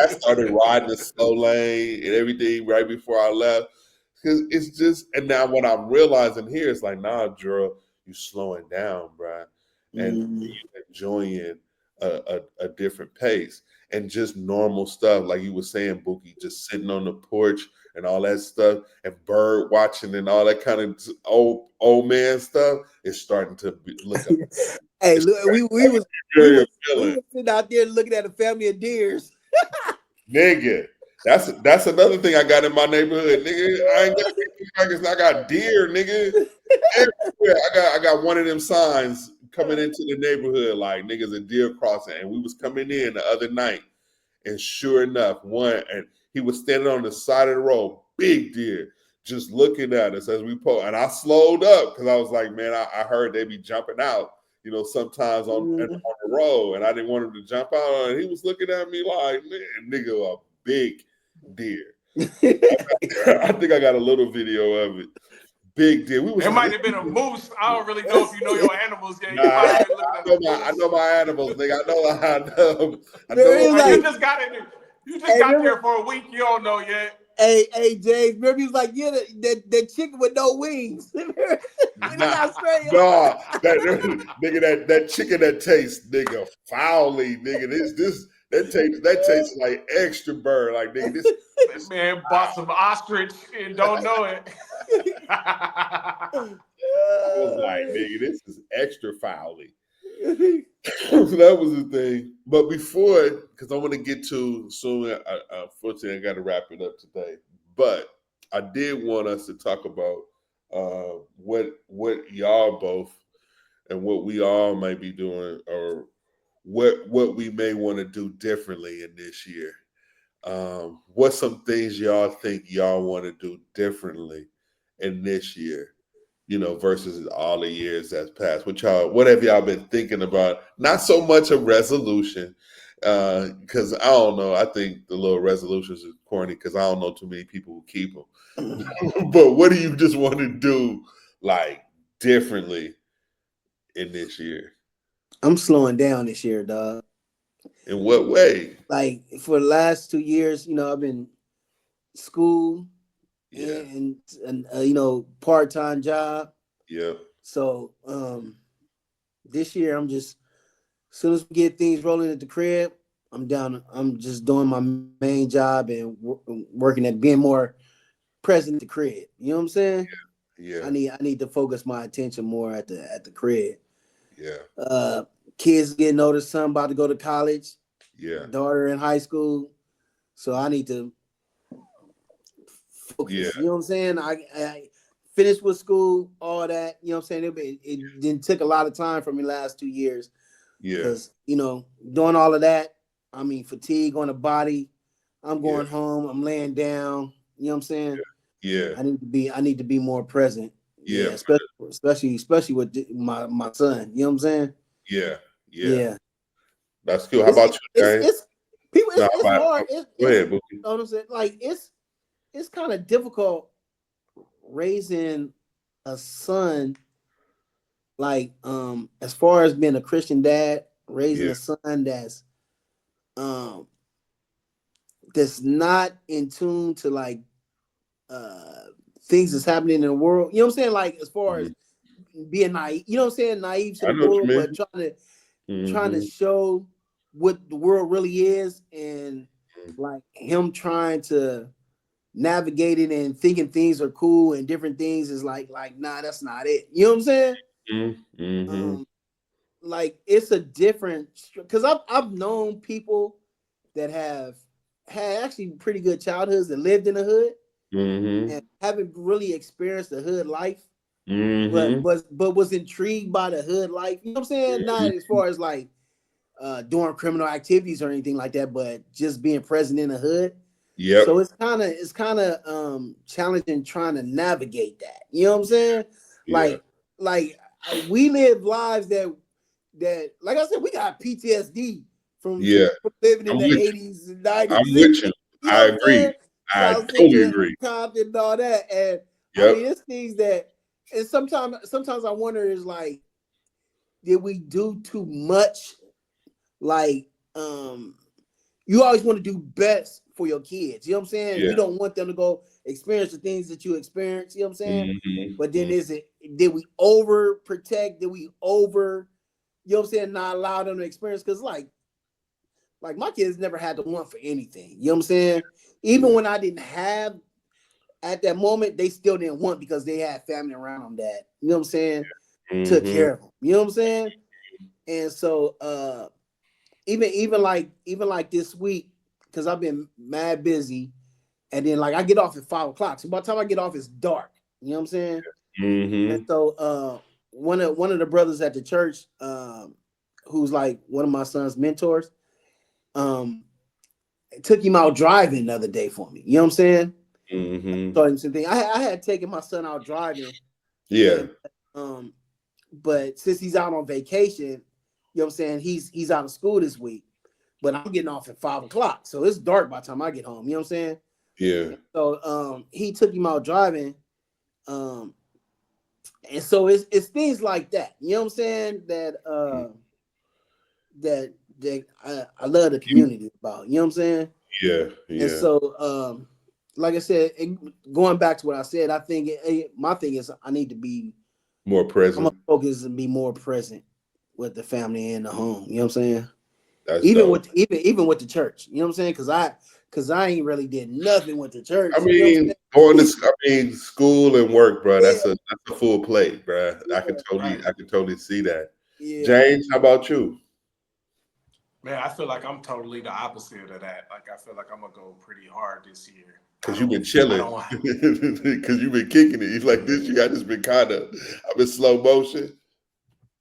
Speaker 1: started riding the slow lane and everything right before I left. Because it's just, and now what I'm realizing here is like, nah, Jerrold, you slowing down, bro. And
Speaker 3: Mm.
Speaker 1: you enjoying a different pace and just normal stuff. Like you were saying, Bookie, just sitting on the porch and all that stuff and bird watching and all that kind of old man stuff is starting to look up.
Speaker 3: Hey,
Speaker 1: It's
Speaker 3: look,
Speaker 1: very appealing.
Speaker 3: we was sitting out there looking at a family of deers.
Speaker 1: Nigga, that's another thing I got in my neighborhood, nigga. I ain't got dragons, I got deer, nigga. Everywhere. I got one of them signs coming into the neighborhood, like niggas a deer crossing, and we was coming in the other night, and sure enough, one and he was standing on the side of the road, big deer, just looking at us as we pull. And I slowed up because I was like, man, I heard they be jumping out, sometimes on the road, and I didn't want him to jump out. And he was looking at me like, man, nigga, a big deer. I think I got a little video of it. Big deer.
Speaker 2: It might have been a moose. I don't really know if you know your animals yet. You might have been looking at
Speaker 1: I know my animals, nigga. I know.
Speaker 2: You just got it. You just got there for a week. You don't know yet.
Speaker 3: Hey, James. Remember, he was like, "Yeah, that chicken with no wings."
Speaker 1: Nah, nigga, that chicken that tastes, nigga, foully, nigga. That tastes like extra bird, like nigga.
Speaker 2: This man bought some ostrich and don't know it.
Speaker 1: I was like, nigga, this is extra foully. That was the thing. But before, because I want to get to soon, unfortunately, I got to wrap it up today. But I did want us to talk about what y'all both and what we all might be doing, or what we may want to do differently in this year. What's some things y'all think y'all want to do differently in this year? Versus all the years that's passed. What have y'all been thinking about? Not so much a resolution, because I don't know. I think the little resolutions is corny because I don't know too many people who keep them. But what do you just want to do like differently in this year?
Speaker 3: I'm slowing down this year, dog.
Speaker 1: In what way?
Speaker 3: Like for the last 2 years, I've been school
Speaker 1: Yeah.
Speaker 3: and part-time job.
Speaker 1: Yeah.
Speaker 3: So this year I'm just as soon as we get things rolling at the crib, I'm down. I'm just doing my main job and working at being more present at the crib. You know what I'm saying?
Speaker 1: Yeah.
Speaker 3: I need to focus my attention more at the crib.
Speaker 1: Yeah.
Speaker 3: Kids getting older, son about to go to college.
Speaker 1: Yeah.
Speaker 3: Daughter in high school. So I need to focus.
Speaker 1: Yeah.
Speaker 3: You know what I'm saying? I finished with school, all that. You know what I'm saying? It didn't took a lot of time for me last 2 years.
Speaker 1: Yeah.
Speaker 3: Because, doing all of that, I mean, fatigue on the body. I'm going home. I'm laying down. You know what I'm saying?
Speaker 1: Yeah.
Speaker 3: I need to be more present.
Speaker 1: Yeah.
Speaker 3: Especially with my son. You know what I'm saying?
Speaker 1: Yeah.
Speaker 3: Yeah.
Speaker 1: That's cool. How about you, James?
Speaker 3: It's hard.
Speaker 1: Go ahead, Bookie.
Speaker 3: You know what I'm saying? Like it's kind of difficult raising a son, like as far as being a Christian dad, raising a son that's not in tune to like things that's happening in the world. You know what I'm saying? Like as far as being naive, you know what I'm saying? Naive to the world, but trying to show what the world really is, and like him trying to navigating and thinking things are cool and different things is like nah, that's not it. You know what I'm saying?
Speaker 1: Mm-hmm.
Speaker 3: Like it's a different because I've known people that have had actually pretty good childhoods that lived in the hood
Speaker 1: Mm-hmm.
Speaker 3: and haven't really experienced the hood life, but
Speaker 1: Mm-hmm.
Speaker 3: was intrigued by the hood life. You know what I'm saying? Not as far as like doing criminal activities or anything like that, but just being present in the hood.
Speaker 1: Yep.
Speaker 3: So it's kind of challenging trying to navigate that. You know what I'm saying?
Speaker 1: Yeah.
Speaker 3: Like we live lives that like I said, we got PTSD
Speaker 1: Yeah.
Speaker 3: from living
Speaker 1: I'm
Speaker 3: in the
Speaker 1: with you.
Speaker 3: 80s and
Speaker 1: I'm
Speaker 3: 90s.
Speaker 1: with you.
Speaker 3: You
Speaker 1: I
Speaker 3: know what I'm saying?
Speaker 1: agree. I
Speaker 3: South
Speaker 1: totally
Speaker 3: Central
Speaker 1: agree.
Speaker 3: Compton and all that. And I
Speaker 1: Yep.
Speaker 3: mean, it's things that, and sometimes I wonder is like, did we do too much? Like, you always want to do best for your kids. You know what I'm saying?
Speaker 1: Yeah.
Speaker 3: You don't want them to go experience the things that you experience. You know what I'm saying? But then
Speaker 1: Mm-hmm.
Speaker 3: did we overprotect? Did we over, you know what I'm saying, not allow them to experience? Because like my kids never had to want for anything. You know what I'm saying? Even
Speaker 1: Yeah.
Speaker 3: when I didn't have at that moment, they still didn't want because they had family around them that, you know what I'm saying, took
Speaker 1: Mm-hmm.
Speaker 3: care of them. You know what I'm saying? And so even like this week, because I've been mad busy, and then like I get off at 5 o'clock. So by the time I get off, it's dark. You know what I'm saying? And
Speaker 1: Mm-hmm.
Speaker 3: so one of the brothers at the church, who's like one of my son's mentors, um, took him out driving the other day for me. You know what I'm saying?
Speaker 1: Mm-hmm.
Speaker 3: So I had taken my son out driving,
Speaker 1: Yeah.
Speaker 3: and um, but since he's out on vacation, you know what I'm saying, he's out of school this week. But I'm getting off at 5 o'clock, so it's dark by the time I get home. You know what I'm saying?
Speaker 1: Yeah.
Speaker 3: So he took him out driving, um, and so it's things like that. You know what I'm saying? That I love the community about. You know what I'm saying?
Speaker 1: Yeah.
Speaker 3: And
Speaker 1: Yeah.
Speaker 3: so like I said, going back to what I said, I think my thing is I need to be.
Speaker 1: More
Speaker 3: I'm gonna
Speaker 1: present.
Speaker 3: focus and be more present with the family and the home. You know what I'm saying?
Speaker 1: That's
Speaker 3: Even
Speaker 1: dope.
Speaker 3: with even with the church. You know what I'm saying? Because I ain't really did nothing with the church.
Speaker 1: I
Speaker 3: You know what
Speaker 1: mean,
Speaker 3: I'm saying?
Speaker 1: school and work, bro.
Speaker 3: Yeah,
Speaker 1: That's a full plate, bro.
Speaker 3: yeah,
Speaker 2: Right.
Speaker 1: I can totally see that.
Speaker 3: yeah.
Speaker 1: James, how about you?
Speaker 2: Man, I feel like I'm totally the opposite of that. Like I feel like I'm gonna go pretty hard this year.
Speaker 1: Because you've been
Speaker 2: I
Speaker 1: chilling.
Speaker 2: don't.
Speaker 1: Because you've been kicking it. It's like this year, I just been I'm in slow motion.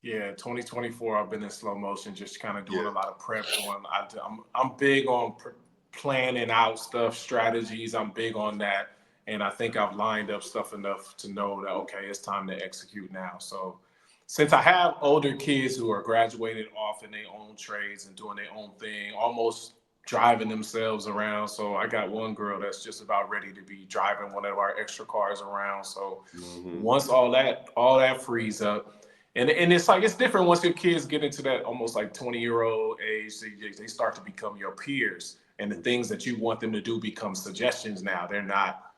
Speaker 2: Yeah, 2024. I've been in slow motion, just kind of doing a
Speaker 1: Yeah.
Speaker 2: lot of prep. I'm big on planning out stuff, strategies. I'm big on that, and I think I've lined up stuff enough to know that okay, it's time to execute now. So, since I have older kids who are graduated off in their own trades and doing their own thing, almost driving themselves around. So I got one girl that's just about ready to be driving one of our extra cars around. So
Speaker 1: Mm-hmm.
Speaker 2: once all that frees up. And it's like it's different once your kids get into that almost like 20-year-old age. They start to become your peers, and the things that you want them to do become suggestions now. They're not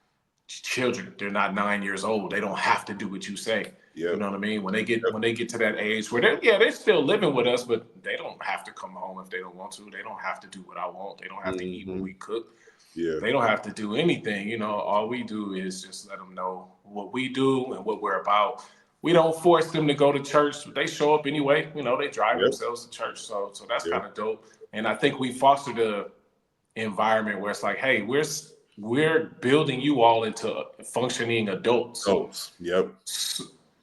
Speaker 2: children. They're not 9 years old. They don't have to do what you say. You
Speaker 1: Yep.
Speaker 2: know what I mean? When they get to that age where they're still living with us, but they don't have to come home if they don't want to. They don't have to do what I want. They don't have to eat what
Speaker 1: Mm-hmm.
Speaker 2: we cook.
Speaker 1: Yeah.
Speaker 2: They don't have to do anything. All we do is just let them know what we do and what we're about. We don't force them to go to church. They show up anyway. They drive
Speaker 1: Yep.
Speaker 2: themselves to church. So that's
Speaker 1: Yep.
Speaker 2: kind of dope. And I think we fostered a environment where it's like, hey, we're building you all into functioning adults.
Speaker 1: Goals. Yep.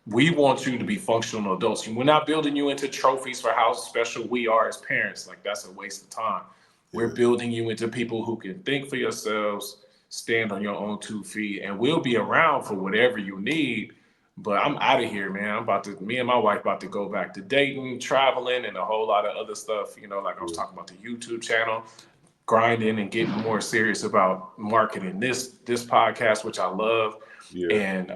Speaker 2: We want you to be functional adults. We're not building you into trophies for how special we are as parents. Like that's a waste of time. We're
Speaker 1: Yeah.
Speaker 2: building you into people who can think for yourselves, stand on your own 2 feet, and we'll be around for whatever you need. But I'm out of here, man. Me and my wife about to go back to dating, traveling, and a whole lot of other stuff. Like I was
Speaker 1: Yeah.
Speaker 2: talking about the YouTube channel, grinding and getting more serious about marketing this podcast, which I love.
Speaker 1: Yeah.
Speaker 2: And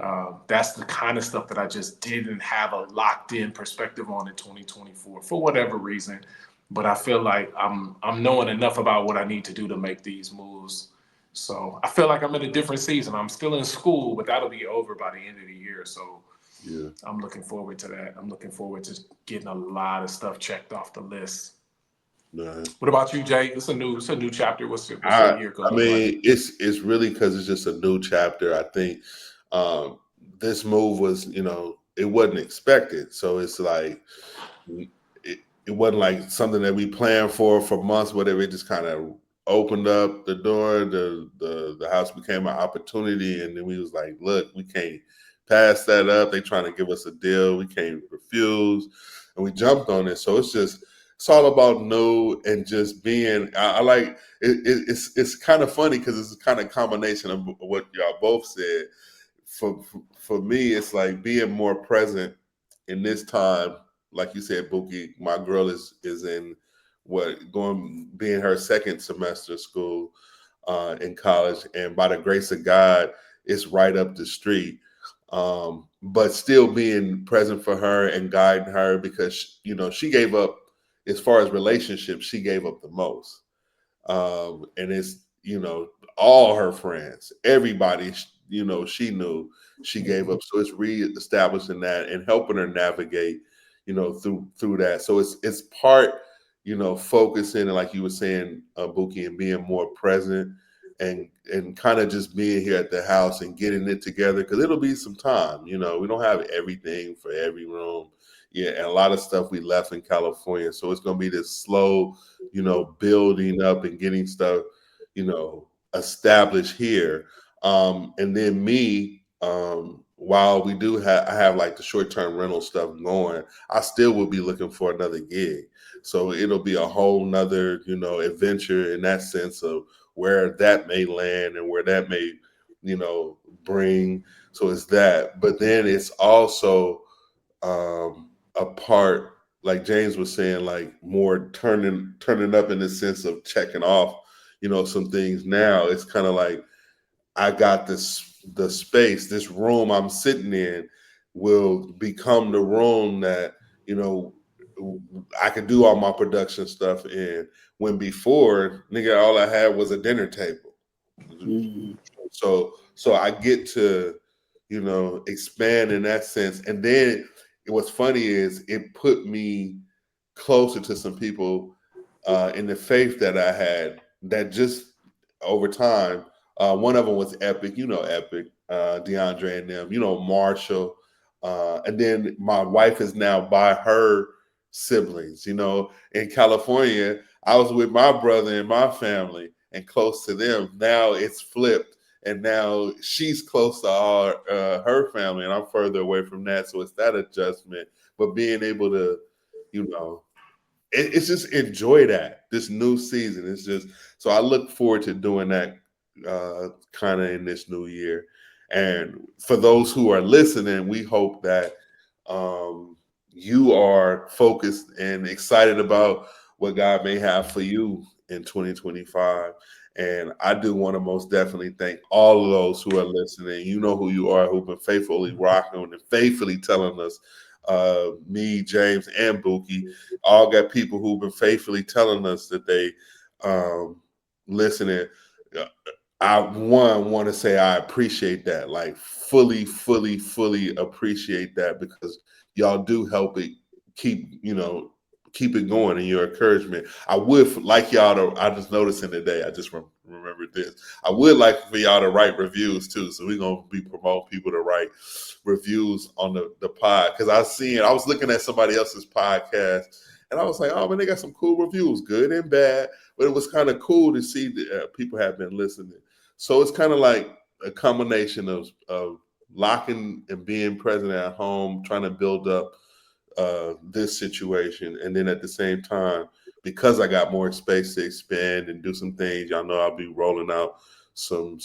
Speaker 2: that's the kind of stuff that I just didn't have a locked in perspective on in 2024 for whatever reason. But I feel like I'm knowing enough about what I need to do to make these moves. So I feel like I'm in a different season. I'm still in school, but that'll be over by the end of the year. So
Speaker 1: Yeah.
Speaker 2: I'm looking forward to that. I'm looking forward to getting a lot of stuff checked off the list.
Speaker 1: No.
Speaker 2: What about you, Jay? It's a new chapter. What's your
Speaker 1: I
Speaker 2: year gonna
Speaker 1: I
Speaker 2: look like?
Speaker 1: mean, it's really because it's just a new chapter. I think um, this move was, it wasn't expected. So it's like it, it wasn't like something that we planned for months, whatever. It just kind of opened up the door. The house became an opportunity, and then we was like, look, we can't pass that up. They trying to give us a deal. We can't refuse, and we jumped on it. So it's all about new and just being. I like it's kind of funny because it's a kind of combination of what y'all both said. For me, it's like being more present in this time. Like you said, Buki, my girl is in being her second semester of school in college, and by the grace of God, it's right up the street. But still being present for her and guiding her because she gave up as far as relationships, she gave up the most. And it's all her friends, everybody she knew she gave up. So it's reestablishing that and helping her navigate through that. So it's part focusing and like you were saying, Buki, and being more present and kind of just being here at the house and getting it together because it'll be some time. We don't have everything for every room. Yeah, and a lot of stuff we left in California, so it's going to be this slow building up and getting stuff, established here. And then me, while we do I have like the short-term rental stuff going, I still will be looking for another gig. So it'll be a whole nother, adventure in that sense of where that may land and where that may, bring. So it's that. But then it's also a part, like James was saying, like more turning up in the sense of checking off, some things. Now it's kind of like I got the space, this room I'm sitting in will become the room that I could do all my production stuff in. When before, nigga, all I had was a dinner table.
Speaker 3: Mm-hmm.
Speaker 1: So I get to, expand in that sense. And then what's funny is it put me closer to some people in the faith that I had that just over time. One of them was Epic, Epic, DeAndre and them, Marshall. And then my wife is now by her siblings, in California. I was with my brother and my family and close to them. Now it's flipped. And now she's close to her family, and I'm further away from that. So it's that adjustment. But being able to, you know, it's just enjoy that this new season. It's just so I look forward to doing that kind of in this new year. And for those who are listening, we hope that you are focused and excited about what God may have for you in 2025. And I do want to most definitely thank all of those who are listening. You know who you are, who've been faithfully rocking and faithfully telling us, me, James, and Buki, all got people who've been faithfully telling us that they listening. I want to say I appreciate that, like fully appreciate that because y'all do help it keep it going and your encouragement. I would like y'all to. I just noticing today. I just remembered this. I would like for y'all to write reviews too. So we're gonna be promoting people to write reviews on the pod because I was looking at somebody else's podcast and I was like, oh man, they got some cool reviews, good and bad. But it was kind of cool to see that people have been listening. So it's kind of like a combination of locking and being present at home, trying to build up this situation, and then at the same time, because I got more space to expand and do some things, y'all know I'll be rolling out some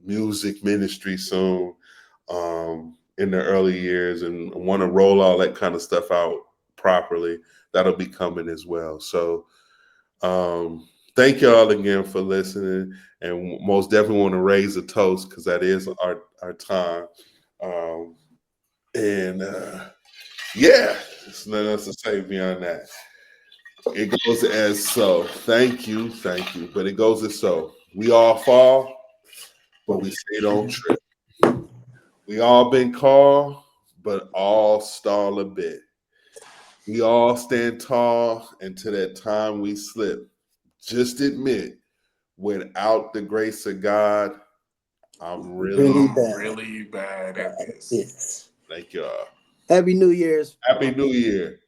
Speaker 1: music ministry soon in the early years, and want to roll all that kind of stuff out properly. That'll be coming as well. So thank y'all again for listening, and most definitely want to raise a toast because that is our time. And yeah, there's nothing else to say beyond that. It goes as so. Thank you. But it goes as so. We all fall, but we stay don't trip. We all been called, but all stall a bit. We all stand tall until that time we slip. Just admit, without the grace of God, I'm really
Speaker 2: bad at this.
Speaker 3: Yes.
Speaker 1: Thank y'all.
Speaker 3: Happy New Year's.
Speaker 1: Happy New Year.